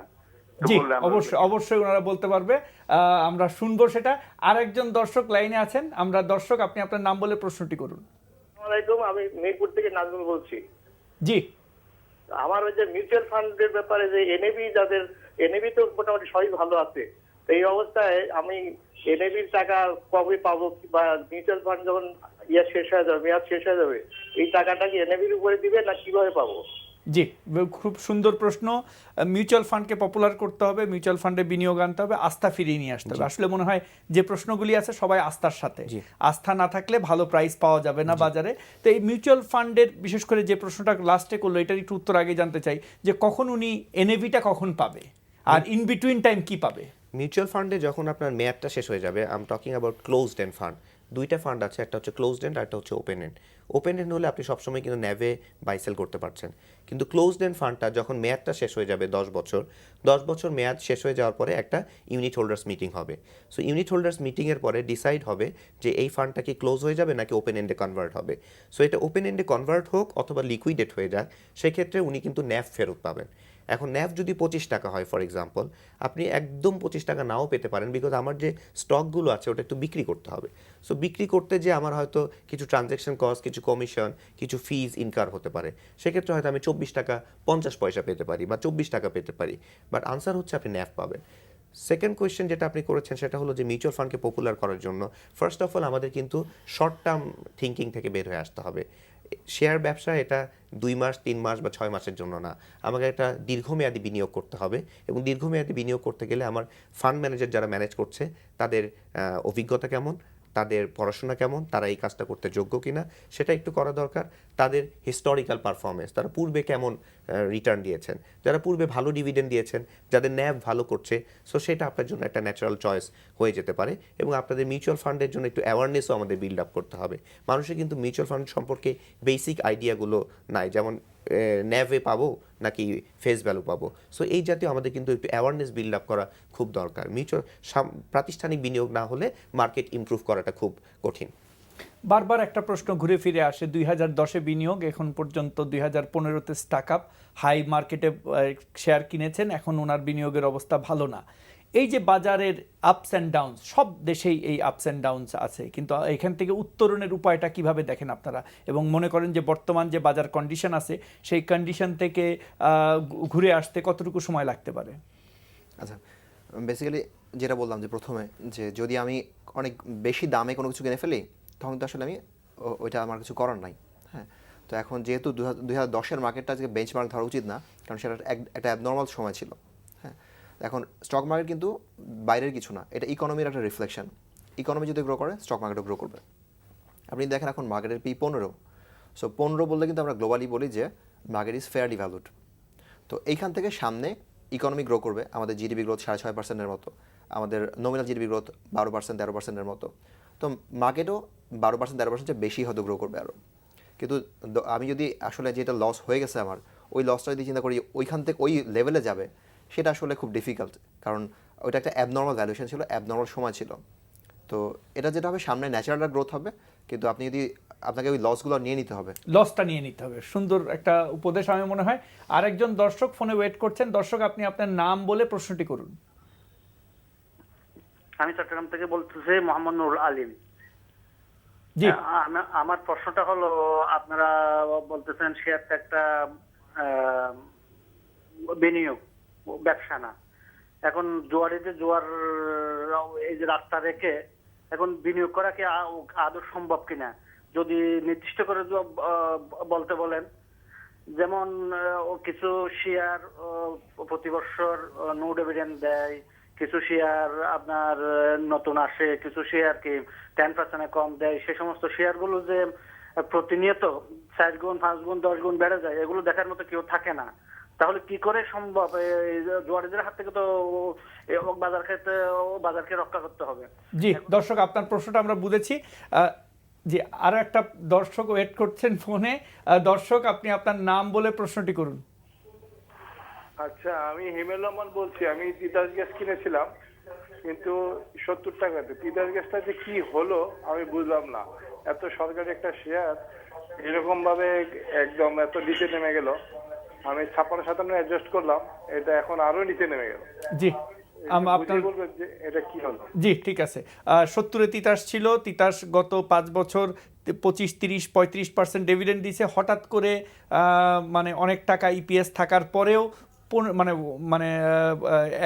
জি অবশ্যই, অবশ্যই ওনারা বলতে পারবে, আমরা শুনবো সেটা। আরেকজন দর্শক লাইনে আছেন। আমরা দর্শক, আপনি আপনার নাম বলে প্রশ্নটি করুন। আসসালামু আলাইকুম, আমি মিরপুর থেকে নাজমুল বলছি। জি, আমার ওই যে মিউচুয়াল ফান্ডের ব্যাপারে যে এনএবি, যাদের এনএবি তো মোটামুটি সবই ভালো আছে, এই অবস্থায় আমি এনএবির টাকা কবে পাবো, বা মিউচুয়াল ফান্ড যখন শেষ হয়ে যাবে, মেয়াদ শেষ হয়ে যাবে, এই টাকাটা কি এনএবির উপরে দিবে না কিভাবে পাবো? জি, খুব সুন্দর প্রশ্ন। মিউচুয়াল ফান্ডকে পপুলার করতে হবে, মিউচুয়াল ফান্ডে বিনিয়োগ আনতে হবে, আস্থা ফিরিয়ে নিয়ে আসতে হবে। আসলে মনে হয় যে প্রশ্নগুলি আছে সবাই আস্থার সাথে, আস্থা না থাকলে ভালো প্রাইস পাওয়া যাবে না বাজারে। তো এই মিউচুয়াল ফান্ডের বিশেষ করে যে প্রশ্নটা লাস্টে করলো, এটার একটু উত্তর আগে জানতে চাই যে কখন উনি এনএভিটা কখন পাবে আর ইন বিটুইন টাইম কি পাবে? মিউচুয়াল ফান্ডে যখন আপনার মেয়াদটা শেষ হয়ে যাবে, I am talking about closed end fund. দুইটা ফান্ড আছে, একটা হচ্ছে ক্লোজড এন্ড আর একটা হচ্ছে ওপেন এন্ড। ওপেন এন্ড হলে আপনি সবসময় কিন্তু ন্যাভে বাইসেল করতে পারছেন, কিন্তু ক্লোজড এন্ড ফান্ডটা যখন মেয়াদটা শেষ হয়ে যাবে 10 বছর মেয়াদ শেষ হয়ে যাওয়ার পরে একটা ইউনিট হোল্ডার্স মিটিং হবে। সো ইউনিট হোল্ডার্স মিটিংয়ের পরে ডিসাইড হবে যে এই ফান্ডটা কি ক্লোজ হয়ে যাবে নাকি ওপেন এন্ডে কনভার্ট হবে। সো এটা ওপেন এন্ডে কনভার্ট হোক অথবা লিকুইডেট হয়ে যাক, সেক্ষেত্রে উনি কিন্তু ন্যাভ ফেরত পাবেন। এখন ন্যাভ যদি 25 টাকা হয় ফর এক্সাম্পল, আপনি একদম 25 টাকা নাও পেতে পারেন, বিকজ আমার যে স্টকগুলো আছে ওটা একটু বিক্রি করতে হবে। সো বিক্রি করতে যে আমার হয়তো কিছু ট্রানজ্যাকশন কস্ট, কিছু কমিশন, কিছু ফিজ ইনকার হতে পারে, সেক্ষেত্রে হয়তো আমি 24 টাকা 50 পয়সা পেতে পারি বা 24 টাকা পেতে পারি, বাট আনসার হচ্ছে আপনি ন্যাভ পাবেন। সেকেন্ড কোয়েশ্চেন যেটা আপনি করেছেন সেটা হলো যে মিউচুয়াল ফান্ডকে পপুলার করার জন্য ফার্স্ট অফ অল আমাদের কিন্তু শর্ট টার্ম থিঙ্কিং থেকে বের হয়ে আসতে হবে। শেয়ার ব্যবসা এটা 2 মাস 3 মাস বা 6 মাসের জন্য না, আমাকে একটা দীর্ঘমেয়াদী বিনিয়োগ করতে হবে। এবং দীর্ঘমেয়াদী বিনিয়োগ করতে গেলে আমার ফান্ড ম্যানেজার যারা ম্যানেজ করছে তাদের অভিজ্ঞতা কেমন, তাদের পড়াশোনা কেমন, তারা এই কাজটা করতে যোগ্য কিনা সেটা একটু করা দরকার। তাদের হিস্টোরিক্যাল পারফরমেন্স, তারা পূর্বে কেমন রিটার্ন দিয়েছেন, যারা পূর্বে ভালো ডিভিডেন্ড দিয়েছেন, যাদের ন্যাভ ভালো করছে, সো সেটা আপনার জন্য একটা ন্যাচারাল চয়েস হয়ে যেতে পারে। এবং আপনাদের মিউচুয়াল ফান্ডের জন্য একটু অ্যাওয়ারনেসও আমাদের বিল্ড আপ করতে হবে। মানুষের কিন্তু মিউচুয়াল ফান্ড সম্পর্কে বেসিক আইডিয়াগুলো নাই, যেমন ন্যাভে পাবো নাকি ফেস ভ্যালু পাবো। সো এই জাতীয় আমাদের কিন্তু একটু অ্যাওয়ারনেস বিল্ড আপ করা খুব দরকার। মিউচুয়াল প্রাতিষ্ঠানিক বিনিয়োগ না হলে মার্কেট ইমপ্রুভ করাটা খুব কঠিন। বারবার একটা প্রশ্ন ঘুরে ফিরে আসে, 2010-এ বিনিয়োগ, এখন পর্যন্ত 2015-তে স্টাক আপ হাই মার্কেটে শেয়ার কিনেছেন, এখন ওনার বিনিয়োগের অবস্থা ভালো না। এই যে বাজারের আপস অ্যান্ড ডাউনস, সব দেশেই এই আপস অ্যান্ড ডাউনস আছে, কিন্তু এখান থেকে উত্তরণের উপায়টা কিভাবে দেখেন আপনারা, এবং মনে করেন যে বর্তমান যে বাজার কন্ডিশন আছে সেই কন্ডিশন থেকে ঘুরে আসতে কতটুকু সময় লাগতে পারে? আচ্ছা, বেসিক্যালি যেটা বললাম যে প্রথমে, যে যদি আমি অনেক বেশি দামে কোনো কিছু কিনে ফেলি তখন তো আসলে আমি ওইটা আমার কিছু করার নাই। হ্যাঁ, তো এখন যেহেতু 2010-এর মার্কেটটা আজকে বেঞ্চমার্ক ধরা উচিত না, কারণ সেটা একটা অ্যাবনর্মাল সময় ছিল। হ্যাঁ, এখন স্টক মার্কেট কিন্তু বাইরের কিছু না, এটা ইকোনমির একটা রিফ্লেকশন। ইকোনমি যদি গ্রো করে স্টক মার্কেটও গ্রো করবে। আপনি দেখেন এখন মার্কেটের P 15, সো 15 বললে কিন্তু আমরা গ্লোবালি বলি যে মার্কেট ইজ ফেয়ারলি ভ্যালুড। তো এইখান থেকে সামনে ইকোনমি গ্রো করবে, আমাদের জিডিপি গ্রোথ 6.5%-এর মতো, আমাদের নমিনাল জিডিপি গ্রোথ 12%-13%-এর মতো। তো মার্কেটও 12%-13% বেশি হয়তো গ্রো করবে আরও। কিন্তু আমি যদি আসলে যেটা লস হয়ে গেছে আমার, ওই লসটা যদি চিন্তা করি ওইখান থেকে ওই লেভেলে যাবে, সেটা আসলে খুব ডিফিকাল্ট, কারণ ওইটা একটা অ্যাবনর্মাল ভ্যালুয়েশন ছিল, অ্যাবনর্মাল সময় ছিল। তো এটা যেটা হবে সামনে ন্যাচারাল গ্রোথ হবে, কিন্তু আপনি যদি আপনাকে ওই লসগুলো নিয়ে নিতে হবে, লসটা নিয়ে নিতে হবে। সুন্দর একটা উপদেশ আমি মনে হয়। আরেকজন দর্শক ফোনে ওয়েট করছেন। দর্শক, আপনি আপনার নাম বলে প্রশ্নটি করুন। আমি চট্টগ্রাম থেকে বলতেছি, মোহাম্মদ নুরুল আলিম। জি, আমার প্রশ্নটা হলো, আপনারা বলতেছেন শেয়ারটা একটা বিনিয়োগ, ব্যবসা না। এখন জোয়ারিতে জোয়ার এই যে রাস্তা রেখে এখন বিনিয়োগ করা কি আদৌ সম্ভব কিনা, যদি নির্দিষ্ট করে বলতে বলেন। যেমন কিছু শেয়ার প্রতি বছর নো ডিভিডেন্ড দেয়, কিছু শেয়ার আপনার নতুন আসে, কিছু শেয়ার কি 10% কম দেয়। সে সমস্ত শেয়ারগুলো যে প্রতিনিয়ত 4 গুণ 5 গুণ 10 গুণ বেড়ে যায়, এগুলো দেখার মতো কেউ থাকে না। তাহলে কি করে সম্ভব? জোয়ারিদের হাত থেকে তো বাজারকে রক্ষা করতে হবে। জি দর্শক, আপনার প্রশ্নটা আমরা বুঝেছি। জি, আরো একটা দর্শক ওয়েট করছেন ফোনে। দর্শক, আপনি আপনার নাম বলে প্রশ্নটি করুন। আচ্ছা, আমি হিমেল রহমান বলছি। আমি তিতাস গ্যাস কিনেছিলাম, কিন্তু 70 টাকাতে। তিতাস গ্যাসটা যে কি হলো আমি বুঝলাম না। এত সরকারি একটা শেয়ার এরকম ভাবে একদম এত নিচে নেমে গেল। আমি 56-57 অ্যাডজাস্ট করলাম, এটা এখন আরো নিচে নেমে গেল। জি, আপনার বলবেন যে এটা কি হলো? জি, ঠিক আছে। 70-এ তিতাস ছিল। তিতাস গত 5 বছর 25, 30, 35% ডিভিডেন্ড দিয়েছে। হঠাৎ করে মানে অনেক টাকা ইপিএস থাকার পরেও মানে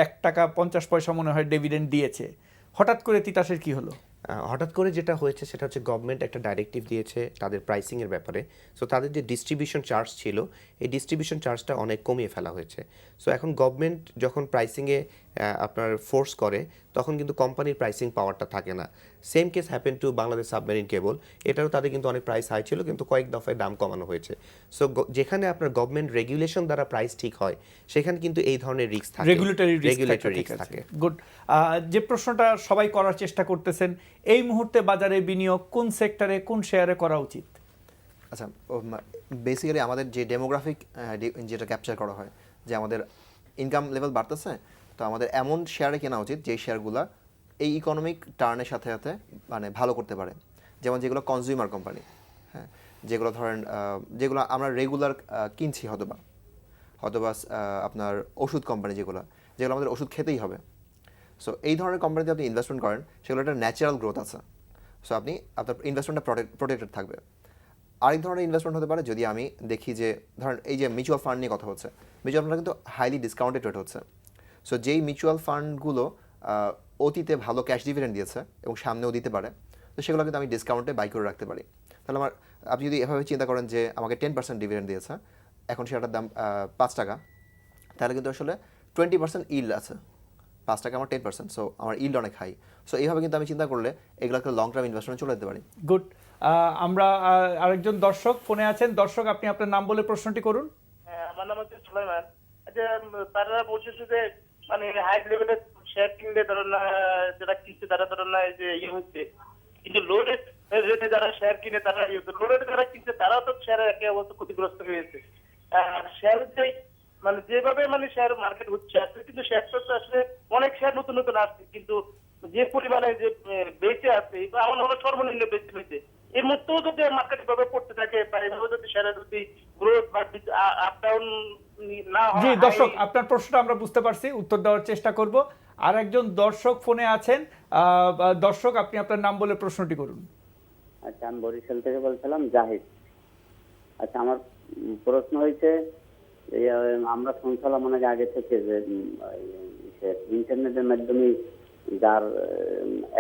1 টাকা 50 পয়সা মনে হয় ডিভিডেন্ড দিয়েছে। হঠাৎ করে তিতাসের কি হলো? হঠাৎ করে যেটা হয়েছে সেটা হচ্ছে গভর্নমেন্ট একটা ডাইরেক্টিভ দিয়েছে তাদের প্রাইসিংয়ের ব্যাপারে। সো তাদের যে ডিস্ট্রিবিউশন চার্জ ছিল এই ডিস্ট্রিবিউশন চার্জটা অনেক কমিয়ে ফেলা হয়েছে। সো এখন গভর্নমেন্ট যখন প্রাইসিংয়ে আপনার ফোর্স করে তখন কিন্তু কোম্পানির প্রাইসিং পাওয়ারটা থাকে না। Same case happen to Bangladesh submarine cable, এটারও তাদের কিন্তু অনেক প্রাইস হাই ছিল কিন্তু কয়েক দফায় দাম কমানো হয়েছে। সো যেখানে আপনার গভর্নমেন্ট রেগুলেশন দ্বারা প্রাইস ঠিক হয় সেখানে কিন্তু এই ধরনের রিস্ক থাকে, রেগুলেটরি রিস্ক থাকে। গুড। যে প্রশ্নটা সবাই করার চেষ্টা করতেছেন, এই মুহূর্তে বাজারে বিনিয়োগ কোন সেক্টরে কোন শেয়ারে করা উচিত? আচ্ছা, বেসিক্যালি আমাদের যে ডেমোগ্রাফিক যেটা ক্যাপচার করা হয় যে আমাদের ইনকাম লেভেল বাড়তেছে, তো আমাদের এমন শেয়ারে কেনা উচিত যেই শেয়ারগুলো এই ইকোনমিক টার্নের সাথে সাথে মানে ভালো করতে পারে। যেমন যেগুলো কনজিউমার কোম্পানি, হ্যাঁ, যেগুলো ধরেন যেগুলো আমরা রেগুলার কিনছি, হয়তোবা আপনার ওষুধ কোম্পানি, যেগুলো আমাদের ওষুধ খেতেই হবে। সো এই ধরনের কোম্পানিতে আপনি ইনভেস্টমেন্ট করেন, সেগুলো একটা ন্যাচারাল গ্রোথ আছে। সো আপনার ইনভেস্টমেন্টটা প্রোটেক্টেড থাকবে। আরেক ধরনের ইনভেস্টমেন্ট হতে পারে যদি আমি দেখি যে ধরেন এই যে মিউচুয়াল ফান্ড নিয়ে কথা হচ্ছে, মিউচুয়াল ফান্ড কিন্তু হাইলি ডিসকাউন্টেড রেট হচ্ছে। সো যেই মিউচুয়াল ফান্ডগুলো অতীতে ভালো ক্যাশ ডিভিডেন্ড দিয়েছে এবং সামনেও দিতে পারে, তো সেগুলো কিন্তু আমি ডিসকাউন্টে বাই করে রাখতে পারি। তাহলে আপনি যদি এভাবে চিন্তা করেন যে আমাকে 10% ডিভিডেন্ড দিয়েছে, এখন সেটার দাম 5 টাকা, তাহলে কিন্তু আসলে 20% ইল্ড আছে। 5 টাকা আমার 10%, সো আমার ইল্ড অনেক হাই। সো এইভাবে কিন্তু আমি চিন্তা করলে এগুলোকে লং টার্ম ইনভেস্টমেন্ট চলে যেতে পারি। গুড। আমরা আরেকজন দর্শক ফোনে আছেন। দর্শক, আপনি আপনার নাম বলে প্রশ্নটি করুন। আমার নাম হচ্ছে সুলাইমান। আচ্ছা, তারা বলছে যে মানে হাই লেভেলের শেয়ার কিনলে ধরুন না, যারা কিনছে তারা ধরুন না যে হচ্ছে, কিন্তু লো রেটে যারা শেয়ার কিনে তারা লো রেটে যারা কিনছে তারাও তো শেয়ারের একে অবস্থা ক্ষতিগ্রস্ত হয়েছে। শেয়ার যে মানে যেভাবে মানে শেয়ার মার্কেট হচ্ছে আসলে, কিন্তু শেয়ারটা তো আসলে অনেক শেয়ার নতুন নতুন আসছে, কিন্তু যে পরিমাণে যে বেঁচে আছে বা আমার হলো সর্বনিম্ন বেঁচে হয়েছে, এর মধ্যেও যদি মার্কেট ভাবে পড়তে থাকে বা এভাবে যদি শেয়ারের যদি গ্রোথ বা আপ ডাউন না হয়। জি দর্শক, আপনার প্রশ্নটা আমরা বুঝতে পারছি, উত্তর দেওয়ার চেষ্টা করব। আর একজন দর্শক ফোনে আছেন। দর্শক, আপনি আপনার নাম বলে প্রশ্নটি করুন। আচ্ছা, আমি বরিশাল থেকে বলছিলাম, জাহিদ। আচ্ছা, আমার প্রশ্ন হয়েছে, আমরা শুনছিলাম অনেক আগে থেকে যে ইন্টারনেটের মাধ্যমে যার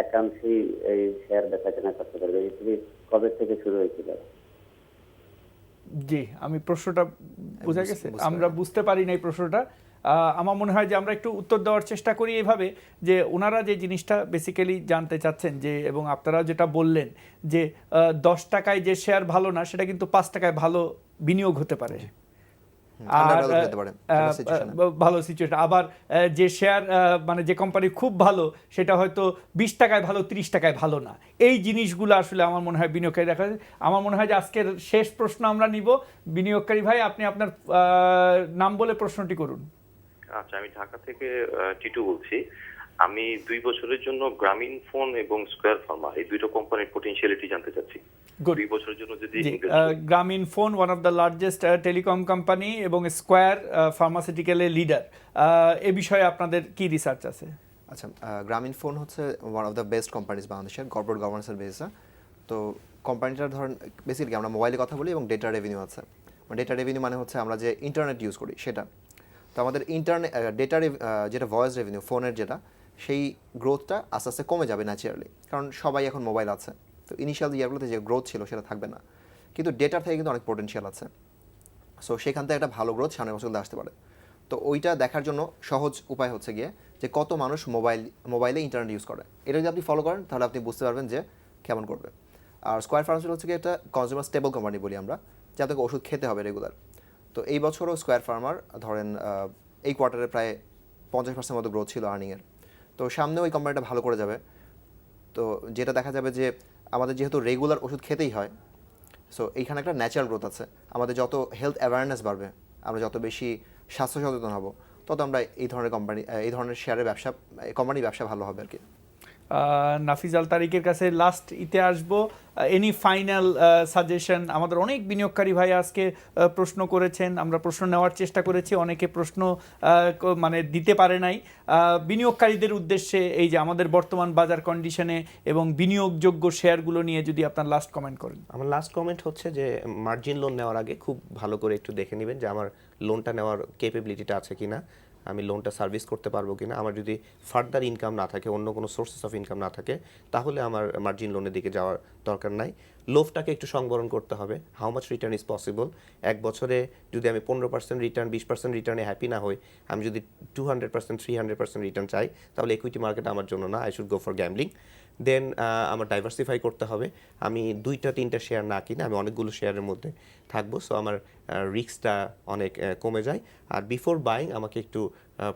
একাংশই এই শেয়ার বেচা কেনা করতে পারবে, এটি কবে থেকে শুরু হয়েছিল? জি, আমি প্রশ্নটা বোঝা গেছে, আমরা বুঝতে পারি না এই প্রশ্নটা। আমার মনে হয় যে আমরা একটু উত্তর দেওয়ার চেষ্টা করি এইভাবে যে ওনারা যে জিনিসটা বেসিক্যালি জানতে চাচ্ছেন যে, এবং আপনারা যেটা বললেন যে 10 টাকায় যে শেয়ার ভালো না, সেটা কিন্তু 5 টাকায় ভালো বিনিয়োগ হতে পারে। ভালো সিচুয়েশন। আবার যে শেয়ার মানে যে কোম্পানি খুব ভালো, সেটা হয়তো 20 টাকায় ভালো, 30 টাকায় ভালো না। এই জিনিসগুলো আসলে আমার মনে হয় বিনিয়োগকারী দেখা যায়। আমার মনে হয় যে আজকের শেষ প্রশ্ন আমরা নিব। বিনিয়োগকারী ভাই, আপনি আপনার নাম বলে প্রশ্নটি করুন। আচ্ছা, আমি ঢাকা থেকে টিটু বলছি। আমি 2 বছরের জন্য গ্রামীণ ফোন এবং স্কয়ার ফার্মা এই দুটো কোম্পানির পটেনশিয়ালিটি জানতে চাচ্ছি। 2 বছরের জন্য যদি গ্রামীণ phone one of the largest telecom company এবং স্কয়ার ফার্মাসিউটিক্যালের লিডার, এ বিষয়ে আপনাদের কি রিসার্চ আছে? আচ্ছা, গ্রামীণ ফোন হচ্ছে one of the best companies বাংলাদেশের, কর্পোরেট গভর্নেন্সের বেসে। তো কোম্পানিটার ধরেন বেসিক্যালি আমরা মোবাইলে কথা বলি এবং ডেটা রেভিনিউ আছে। ডেটা রেভিনিউ মানে হচ্ছে আমরা যে ইন্টারনেট ইউজ করি সেটা। তো আমাদের ইন্টারনেট ডেটা যেটা ভয়েস রেভিনিউ ফোনের যেটা, সেই গ্রোথটা আস্তে আস্তে কমে যাবে ন্যাচারালি, কারণ সবাই এখন মোবাইল আছে। তো ইনিশিয়াল ইয়ারগুলোতে যে গ্রোথ ছিল সেটা থাকবে না, কিন্তু ডেটার থেকে কিন্তু অনেক পোটেনশিয়াল আছে। সো সেখান থেকে একটা ভালো গ্রোথ সামনের বছর আসতে পারে। তো ওইটা দেখার জন্য সহজ উপায় হচ্ছে গিয়ে যে কত মানুষ মোবাইলে ইন্টারনেট ইউজ করে, এটা যদি আপনি ফলো করেন তাহলে আপনি বুঝতে পারবেন যে কেমন করবে। আর স্কয়ার ফার্মাসিউটিক্যাল হচ্ছে গিয়ে একটা কনজিউমার স্টেবল কোম্পানি বলি আমরা, যে আপনাকে ওষুধ খেতে হবে রেগুলার। তো এই বছরও স্কয়ার ফার্মার ধরেন এই কোয়ার্টারে প্রায় 50% মতো গ্রোথ ছিল আর্নিংয়ের। তো সামনেও ওই কোম্পানিটা ভালো করে যাবে। তো যেটা দেখা যাবে যে আমাদের যেহেতু রেগুলার ওষুধ খেতেই হয়, সো এইখানে একটা ন্যাচারাল গ্রোথ আছে। আমাদের যত হেলথ অ্যাওয়ারনেস বাড়বে, আমরা যত বেশি স্বাস্থ্য সচেতন হব, তত আমরা এই ধরনের কোম্পানি, এই ধরনের শেয়ারের ব্যবসা, কোম্পানির ব্যবসা ভালো হবে আর কি। নাফিজ আল তারিকের কাছে লাস্ট ইতে আসবো। Any final suggestion? আমাদের অনেক বিনিয়োগকারী ভাই আজকে প্রশ্ন করেছেন, আমরা প্রশ্ন নেওয়ার চেষ্টা করেছি, অনেকে প্রশ্ন মানে দিতে পারে নাই। বিনিয়োগকারীদের উদ্দেশ্যে এই যে আমাদের বর্তমান বাজার কন্ডিশনে এবং বিনিয়োগযোগ্য শেয়ারগুলো নিয়ে যদি আপনার লাস্ট কমেন্ট করেন। আমার লাস্ট কমেন্ট হচ্ছে যে মার্জিন লোন নেওয়ার আগে খুব ভালো করে একটু দেখে নেবেন যে আমার লোনটা নেওয়ার ক্যাপাবিলিটিটা আছে কিনা। আমি লোনটা সার্ভিস করতে পারবো কিনা। আমার যদি ফার্দার ইনকাম না থাকে, অন্য কোনো সোর্সেস অফ ইনকাম না থাকে, তাহলে আমার মার্জিন লোনের দিকে যাওয়ার দরকার নাই। লোভটাকে একটু সংবরণ করতে হবে। How much return is possible. এক বছরে যদি আমি 15% রিটার্ন, 20% রিটার্নে হ্যাপি না হই, আমি যদি 200%, 300% রিটার্ন চাই, তাহলে ইকুইটি মার্কেট আমার জন্য না। I should go for gambling. Then আমার ডাইভার্সিফাই করতে হবে। আমি 2-3টা শেয়ার না কিনে আমি অনেকগুলো শেয়ারের মধ্যে থাকবো, সো আমার রিস্কটা অনেক কমে যায়। আর বিফোর বাইং আমাকে একটু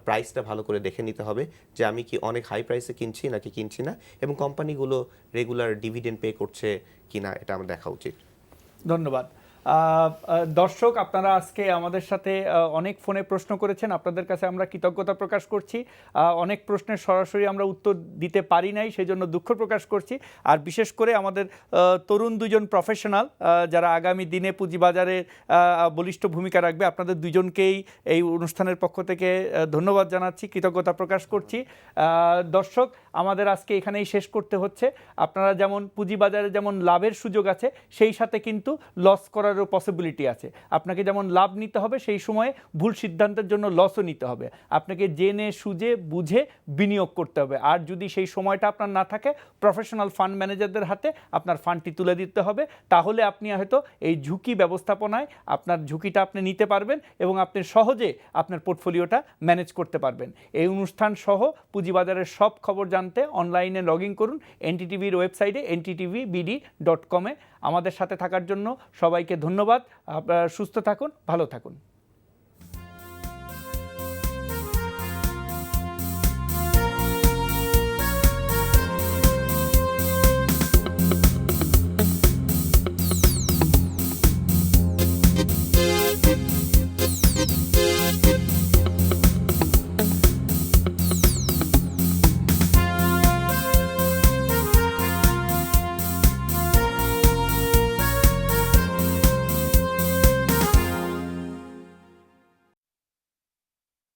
প্রাইসটা ভালো করে দেখে নিতে হবে যে আমি কি অনেক হাই প্রাইসে কিনছি নাকি কিনছি না, এবং কোম্পানিগুলো রেগুলার ডিভিডেন্ড পে করছে কিনা এটা আমার দেখা উচিত। ধন্যবাদ। দর্শক, আপনারা আজকে আমাদের সাথে অনেক ফোনে প্রশ্ন করেছেন, আপনাদের কাছে আমরা কৃতজ্ঞতা প্রকাশ করছি। অনেক প্রশ্নের সরাসরি আমরা উত্তর দিতে পারি নাই, সেই জন্য দুঃখ প্রকাশ করছি। আর বিশেষ করে আমাদের তরুণ দুজন প্রফেশনাল যারা আগামী দিনে পুঁজিবাজারে বলিষ্ঠ ভূমিকা রাখবে, আপনাদের দুজনকেই এই অনুষ্ঠানের পক্ষ থেকে ধন্যবাদ জানাচ্ছি, কৃতজ্ঞতা প্রকাশ করছি। দর্শক, আমাদের আজকে এখানেই শেষ করতে হচ্ছে। আপনারা যেমন পুঁজিবাজারে যেমন লাভের সুযোগ আছে, সেই সাথে কিন্তু লস করারও পসিবিলিটি আছে। আপনাকে যেমন লাভ নিতে হবে, সেই সময়ে ভুল সিদ্ধান্তের জন্য লসও নিতে হবে। আপনাকে জেনে সুঝে বুঝে বিনিয়োগ করতে হবে। আর যদি সেই সময়টা আপনার না থাকে, প্রফেশনাল ফান্ড ম্যানেজারদের হাতে আপনার ফান্ডটি তুলে দিতে হবে। তাহলে আপনি হয়তো এই ঝুঁকি ব্যবস্থাপনায় আপনার ঝুঁকিটা আপনি নিতে পারবেন এবং আপনি সহজে আপনার পোর্টফোলিওটা ম্যানেজ করতে পারবেন। এই অনুষ্ঠান সহ পুঁজিবাজারের সব খবর জানতে অনলাইনে লগ ইন করুন এনটিটিভির ওয়েবসাইটে nttvbd.com-এ। আমাদের সাথে থাকার জন্য সবাইকে ধন্যবাদ। আপনারা সুস্থ থাকুন, ভালো থাকুন।